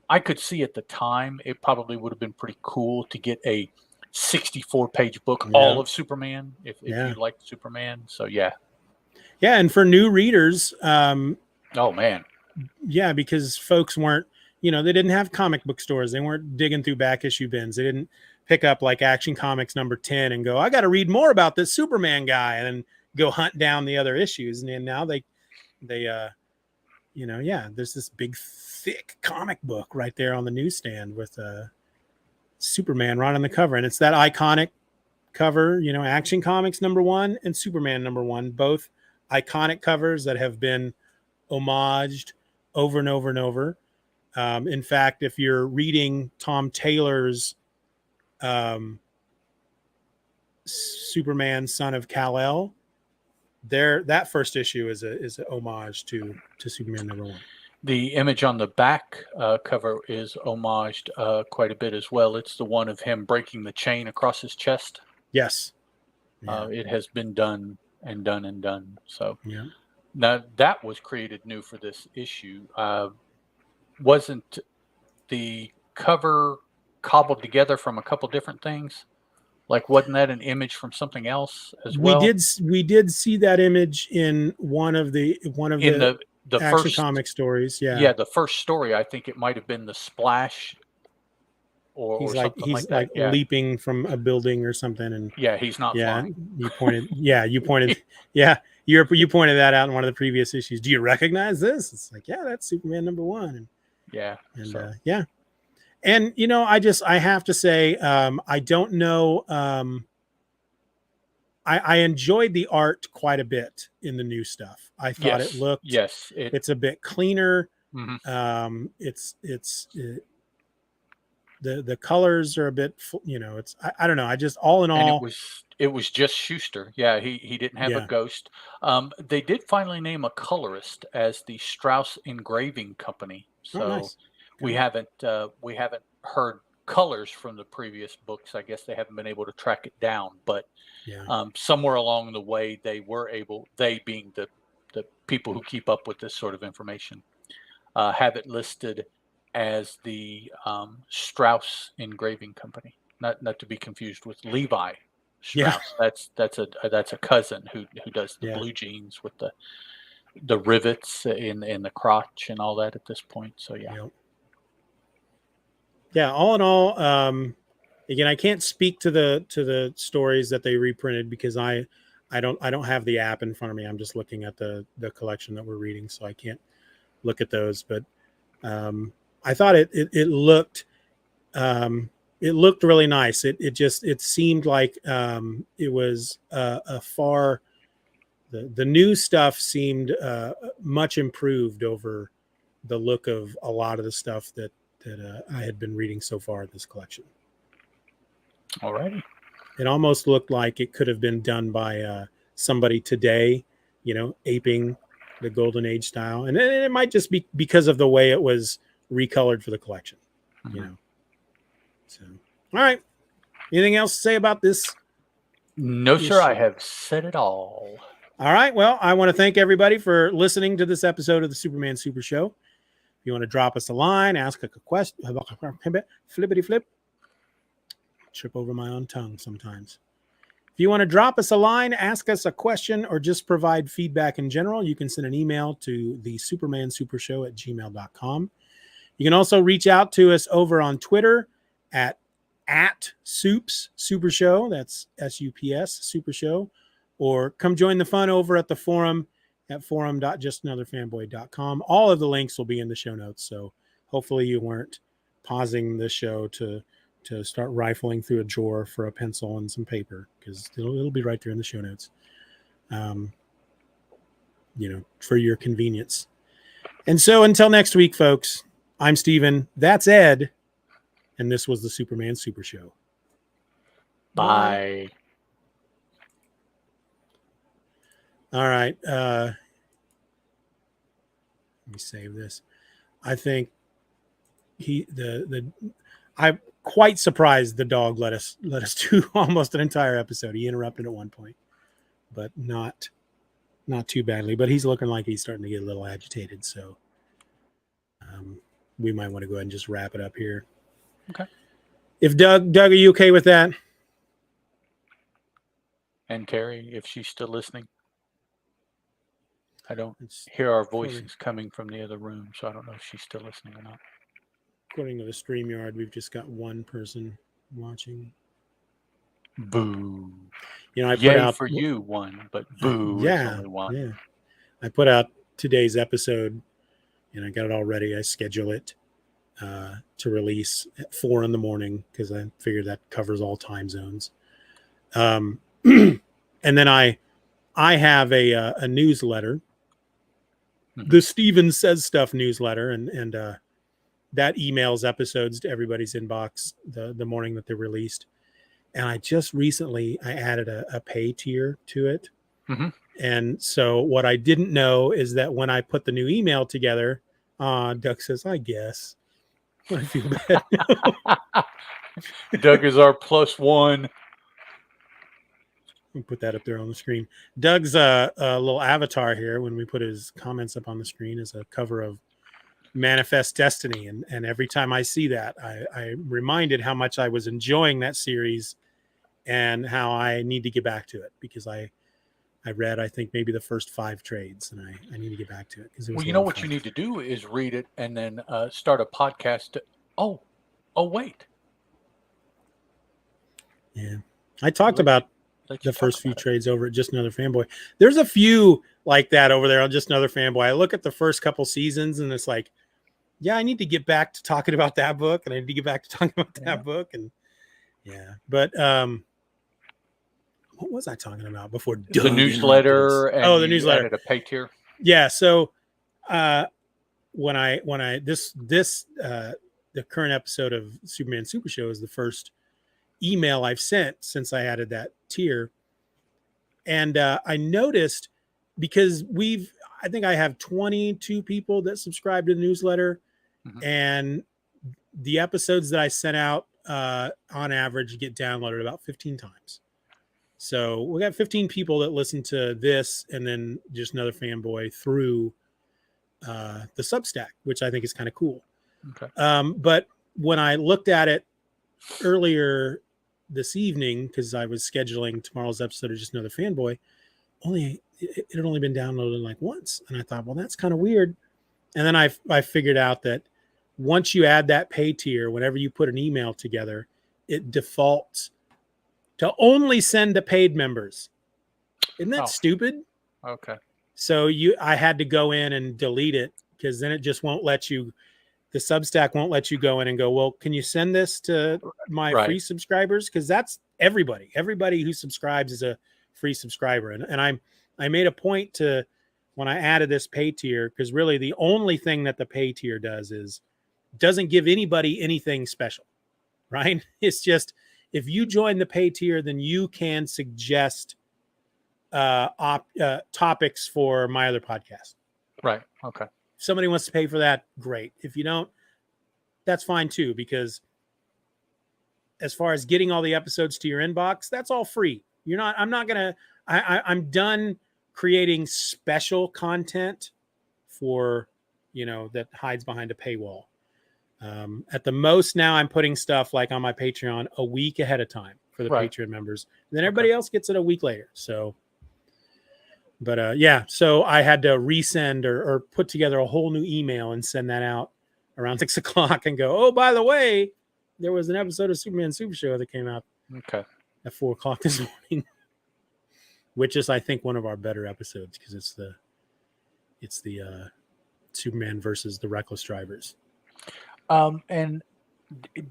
S2: I could see at the time it probably would have been pretty cool to get a 64-page book,
S1: Yeah.
S2: all of Superman, if
S1: Yeah.
S2: you like Superman. So, yeah.
S1: Yeah, and for new readers,
S2: Oh, man.
S1: yeah, because folks weren't, they didn't have comic book stores. They weren't digging through back issue bins. They didn't pick up like Action Comics number 10 and go, I got to read more about this Superman guy, and then go hunt down the other issues. And now they there's this big, thick comic book right there on the newsstand with Superman right on the cover. And it's that iconic cover, Action Comics number 1 and Superman number 1, both iconic covers that have been homaged over and over and over. In fact, if you're reading Tom Taylor's Superman, Son of Kal-El, that first issue is a homage to Superman number 1.
S2: The image on the back cover is homaged quite a bit as well. It's the one of him breaking the chain across his chest.
S1: Yes. Yeah.
S2: It has been done and done and done. So
S1: yeah.
S2: Now that was created new for this issue. Wasn't the cover cobbled together from a couple different things? Like, wasn't that an image from something else as well?
S1: We did see that image in one of the
S2: the
S1: Action
S2: first
S1: comic stories. Yeah.
S2: Yeah, the first story. I think it might have been the Splash or something like that.
S1: Like leaping from a building or something, and
S2: yeah, he's not flying.
S1: You pointed you pointed that out in one of the previous issues. Do you recognize this? It's like, yeah, that's Superman number 1. And
S2: yeah,
S1: yeah. And I have to say, I don't know. I enjoyed the art quite a bit in the new stuff. I thought it looked, it's a bit cleaner.
S2: Mm-hmm.
S1: The colors are a bit, it's, I don't know. I just, all in all,
S2: and it was just Schuster. Yeah. He didn't have a ghost. They did finally name a colorist as the Strauss Engraving Company. So
S1: nice.
S2: we haven't heard colors from the previous books. I guess they haven't been able to track it down, but somewhere along the way they were able, they being the people who keep up with this sort of information, have it listed as the Strauss Engraving Company, not to be confused with Levi Strauss. That's a cousin who does the blue jeans with the rivets in the crotch and all that at this point. So
S1: all in all, again, I can't speak to the stories that they reprinted because I don't have the app in front of me. I'm just looking at the collection that we're reading, so I can't look at those. But I thought it looked really nice. It seemed like it was the new stuff seemed much improved over the look of a lot of the stuff that I had been reading so far in this collection.
S2: All righty.
S1: It almost looked like it could have been done by somebody today, aping the Golden Age style. And it might just be because of the way it was recolored for the collection, So, all right. Anything else to say about this?
S2: No, sir. I have said it all.
S1: All right. Well, I want to thank everybody for listening to this episode of the Superman Super Show. If you want to drop us a line, ask a question, flippity flip. Trip over my own tongue sometimes. If you want to drop us a line, ask us a question, or just provide feedback in general, you can send an email to the supermansupershow@gmail.com. You can also reach out to us over on Twitter at Soups Super Show. That's SUPS Super Show. Or come join the fun over at the forum at forum.justanotherfanboy.com. All of the links will be in the show notes. So hopefully you weren't pausing the show to start rifling through a drawer for a pencil and some paper, because it'll be right there in the show notes, for your convenience. And so until next week, folks, I'm Steven, that's Ed, and this was the Superman Super Show.
S2: Bye.
S1: All right. Let me save this. I think I'm quite surprised the dog let us do almost an entire episode. He interrupted at one point, but not too badly. But he's looking like he's starting to get a little agitated. So we might want to go ahead and just wrap it up here.
S2: Okay.
S1: If Doug, are you okay with that?
S2: And Terry, if she's still listening. I don't
S1: It's
S2: hear our voices coming from the other room, so I don't know if she's still listening or not.
S1: according to the StreamYard, we've just got one person watching.
S2: Boo.
S1: I
S2: Yay
S1: put out
S2: for you, one, but boo, it's
S1: Yeah,
S2: only one.
S1: yeah. I put out today's episode, and I got it all ready. I schedule it to release at 4 a.m. because I figured that covers all time zones. And then I have a newsletter, the Steven Says Stuff newsletter, and that emails episodes to everybody's inbox the morning that they're released. And I just recently I added a pay tier to it.
S2: Mm-hmm.
S1: And so what I didn't know is that when I put the new email together, Doug says, I guess. I feel bad.
S2: Doug is our +1.
S1: We'll put that up there on the screen. Doug's a little avatar here when we put his comments up on the screen is a cover of Manifest Destiny. And every time I see that, I'm reminded how much I was enjoying that series and how I need to get back to it because I read, I think, maybe the first 5 trades, and I need to get back to it.
S2: Well, you know what you need to do is read it and then start a podcast. Oh, wait.
S1: Yeah. I talked about the first few trades over at Just Another Fanboy. There's a few like that over there on Just Another Fanboy. I look at the first couple seasons, and it's like, yeah, I need to get back to talking about that book, and I need to get back to talking about that book. And yeah, but what was I talking about before?
S2: The newsletter. And
S1: the newsletter.
S2: Added a pay tier.
S1: Yeah. So when I the current episode of Superman Super Show is the first email I've sent since I added that tier. And I noticed because I think I have 22 people that subscribe to the newsletter, and the episodes that I sent out on average get downloaded about 15 times. So we got 15 people that listen to this and then Just Another Fanboy through the Substack, which I think is kind of cool.
S2: Okay.
S1: But when I looked at it earlier this evening, because I was scheduling tomorrow's episode of Just Another Fanboy, it had only been downloaded like once. And I thought, well, that's kind of weird. And then I figured out that once you add that pay tier, whenever you put an email together, it defaults to only send to paid members. Isn't that stupid?
S2: Okay.
S1: So I had to go in and delete it because then it just won't let you. The Substack won't let you go in and go, well, can you send this to my free subscribers? Because that's everybody. Everybody who subscribes is a free subscriber. And I made a point to, when I added this pay tier, because really the only thing that the pay tier does is doesn't give anybody anything special, right? It's just, if you join the pay tier, then you can suggest topics for my other podcast.
S2: Right. Okay.
S1: If somebody wants to pay for that, great. If you don't, that's fine too, because as far as getting all the episodes to your inbox, that's all free. I'm done creating special content for, that hides behind a paywall. At the most now I'm putting stuff like on my Patreon a week ahead of time for the Patreon members. And then everybody else gets it a week later. So, but so I had to resend or put together a whole new email and send that out around 6 o'clock and go, oh, by the way, there was an episode of Superman Super Show that came out at 4 o'clock this morning, which is, I think, one of our better episodes because it's the Superman versus the Reckless Drivers.
S2: And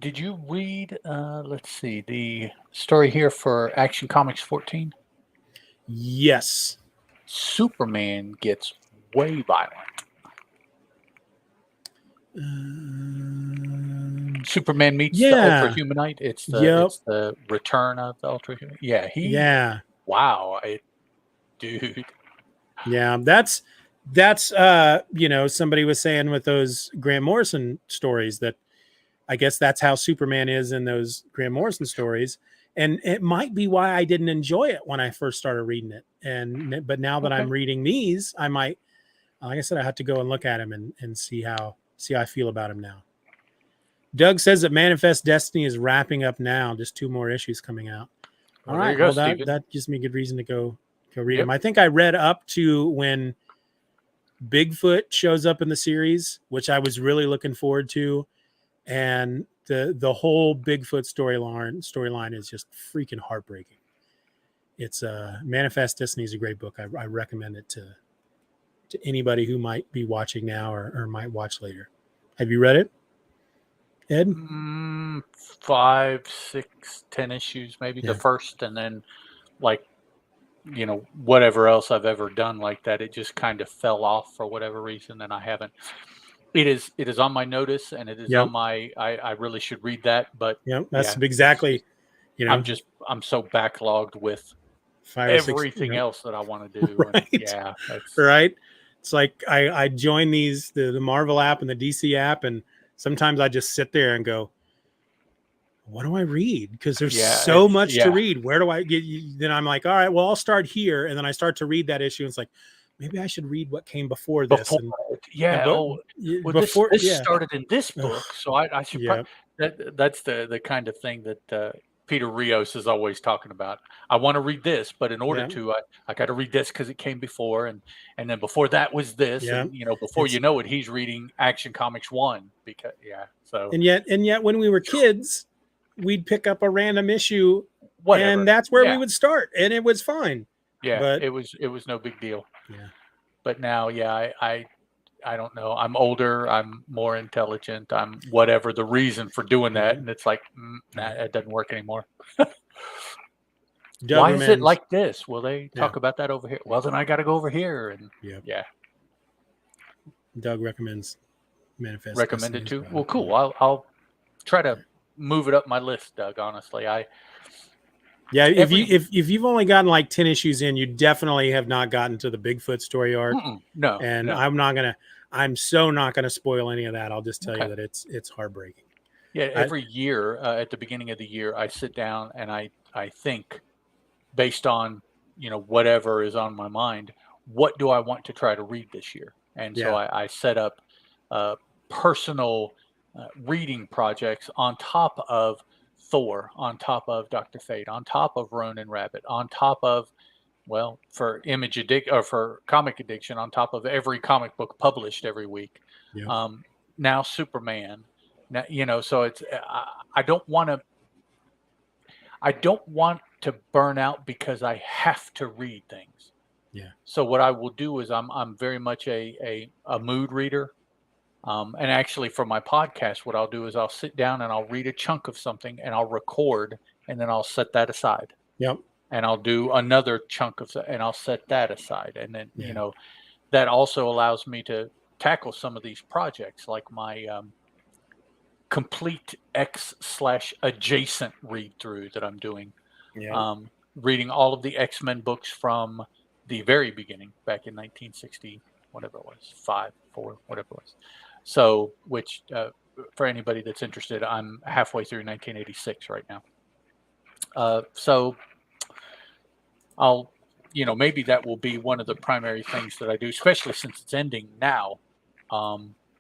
S2: did you read, let's see, the story here for Action Comics 14?
S1: Yes.
S2: Superman gets way violent. Superman meets the Ultra Humanite. It's the return of the Ultra Humanite. Yeah. Wow. Dude.
S1: Yeah. That's somebody was saying with those Grant Morrison stories that I guess that's how Superman is in those Grant Morrison stories. And it might be why I didn't enjoy it when I first started reading it. But now that I'm reading these, I might, like I said, I have to go and look at him and see how I feel about him now. Doug says that Manifest Destiny is wrapping up now. Just 2 more issues coming out. All
S2: there
S1: right.
S2: you go,
S1: Well,
S2: Steven.
S1: that gives me a good reason to go read
S2: Yep.
S1: them. I think I read up to when Bigfoot shows up in the series, which I was really looking forward to, and the whole Bigfoot storyline is just freaking heartbreaking. It's Manifest Destiny is a great book. I recommend it to anybody who might be watching now or might watch later. Have you read it, Ed?
S2: 5, 6, 10 issues, maybe
S1: Yeah.
S2: the first, and then like, whatever else I've ever done like that, it just kind of fell off for whatever reason, and I haven't. It is on my notice, and it is
S1: Yep.
S2: on my. I really should read that, but
S1: Yep. That's
S2: yeah,
S1: exactly.
S2: I'm so backlogged with
S1: 5 or 6.
S2: everything else that I want to do, and
S1: Right.
S2: yeah, that's
S1: Right. It's like I join the Marvel app and the DC app, and sometimes I just sit there and go, what do I read? Because there's so much to read. Where do I get? Then I'm like, all right, well, I'll start here, and then I start to read that issue. And it's like, maybe I should read what came before this.
S2: before,
S1: And
S2: well,
S1: before,
S2: this started in this book, so I should
S1: yeah,
S2: that's the kind of thing that Peter Rios is always talking about. I want to read this, but in order to, I got to read this because it came before, and then before that was this, and before you know it, he's reading Action Comics 1 because so
S1: and yet when we were kids, we'd pick up a random issue,
S2: whatever,
S1: and that's where we would start, and it was fine.
S2: Yeah,
S1: but
S2: it was no big deal.
S1: Yeah,
S2: but now, I don't know. I'm older. I'm more intelligent. I'm whatever the reason for doing that. And it's like, nah, it doesn't work anymore. Why is it like this? Well, they talk about that over here. Well, then I got to go over here. And
S1: Doug recommends Manifest.
S2: Recommended too. Well, cool. I'll try to move it up my list, Doug. Honestly,
S1: if you've only gotten like 10 issues in, you definitely have not gotten to the Bigfoot story arc.
S2: No,
S1: and
S2: no.
S1: I'm so not gonna spoil any of that. I'll just tell you that it's heartbreaking.
S2: Yeah, every year at the beginning of the year, I sit down and I think, based on whatever is on my mind, what do I want to try to read this year? And so I set up personal reading projects on top of Thor, on top of Dr. Fate, on top of Ronin Rabbit, on top of, well, for image addiction or for comic addiction, on top of every comic book published every week. Now Superman. Now, so it's I don't want to burn out because I have to read things.
S1: Yeah.
S2: So what I will do is I'm very much a mood reader. And actually for my podcast, what I'll do is I'll sit down and I'll read a chunk of something and I'll record, and then I'll set that aside.
S1: Yep.
S2: And I'll do another chunk and I'll set that aside. And then, that also allows me to tackle some of these projects, like my complete X/adjacent read through that I'm doing. Reading all of the X-Men books from the very beginning back in 1960, whatever it was, 5, 4, whatever it was. So, which for anybody that's interested, I'm halfway through 1986 right now. So I'll, maybe that will be one of the primary things that I do, especially since it's ending now.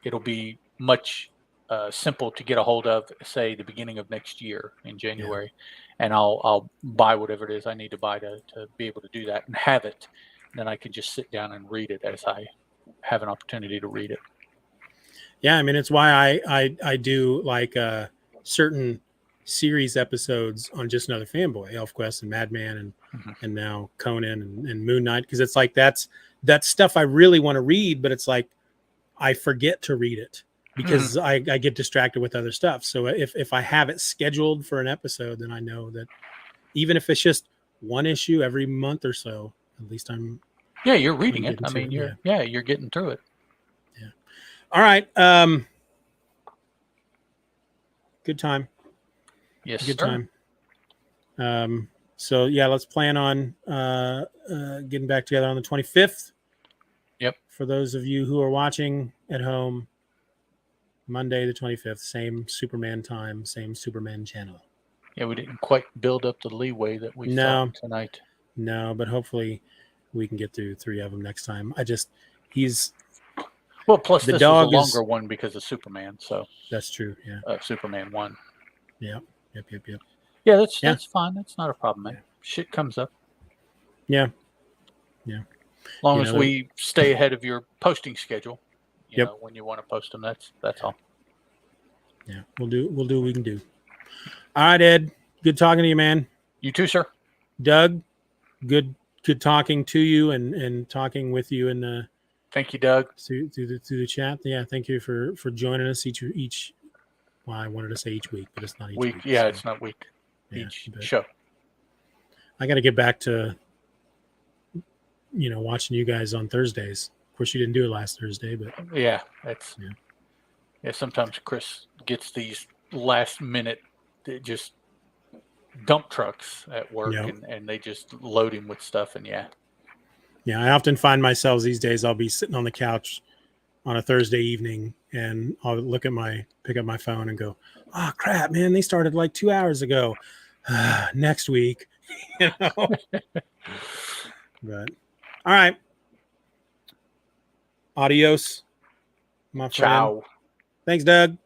S2: It'll be much simple to get a hold of, say, the beginning of next year in January, and I'll buy whatever it is I need to buy to be able to do that and have it. And then I can just sit down and read it as I have an opportunity to read it.
S1: Yeah, I mean, it's why I do like certain series episodes on Just Another Fanboy, ElfQuest and Madman and now Conan and Moon Knight, because it's like that's stuff I really want to read, but it's like I forget to read it because I get distracted with other stuff. So if I have it scheduled for an episode, then I know that even if it's just one issue every month or so, at least I'm
S2: you're reading it. I mean, you're getting through it.
S1: Yeah. All right. Good time.
S2: Yes,
S1: good
S2: sir.
S1: time. So let's plan on getting back together on the 25th.
S2: Yep.
S1: For those of you who are watching at home, Monday the 25th, same Superman time, same Superman channel.
S2: Yeah, we didn't quite build up the leeway that we thought tonight.
S1: No, but hopefully we can get through 3 of them next time. Plus
S2: the this was a longer one because of Superman. So
S1: that's true. Yeah.
S2: Superman 1.
S1: Yep.
S2: Yeah, that's fine. That's not a problem, man. shit comes up.
S1: Yeah.
S2: As long
S1: You
S2: as
S1: know,
S2: we stay ahead of your posting schedule, you
S1: Yep.
S2: know, when you want to post them, that's all.
S1: Yeah, we'll do what we can do. All right, Ed. Good talking to you, man.
S2: You too, sir.
S1: Doug, good talking to you and talking with you in the
S2: Thank you, Doug.
S1: through the chat. Yeah, thank you for joining us each. Well, I wanted to say each week, but it's not each week.
S2: Yeah,
S1: so,
S2: it's not week.
S1: yeah,
S2: Each
S1: but
S2: show.
S1: I got to get back to watching you guys on Thursdays. Of course, you didn't do it last Thursday, but
S2: Yeah, that's
S1: Yeah.
S2: yeah. Sometimes Chris gets these last minute, just dump trucks at work,
S1: Yep.
S2: and they just load him with stuff, and yeah.
S1: I often find myself these days. I'll be sitting on the couch on a Thursday evening, and I'll pick up my phone and go, "Oh crap, man! They started like 2 hours ago. Next week." But all right, adios, my friend.
S2: Ciao.
S1: Thanks, Doug.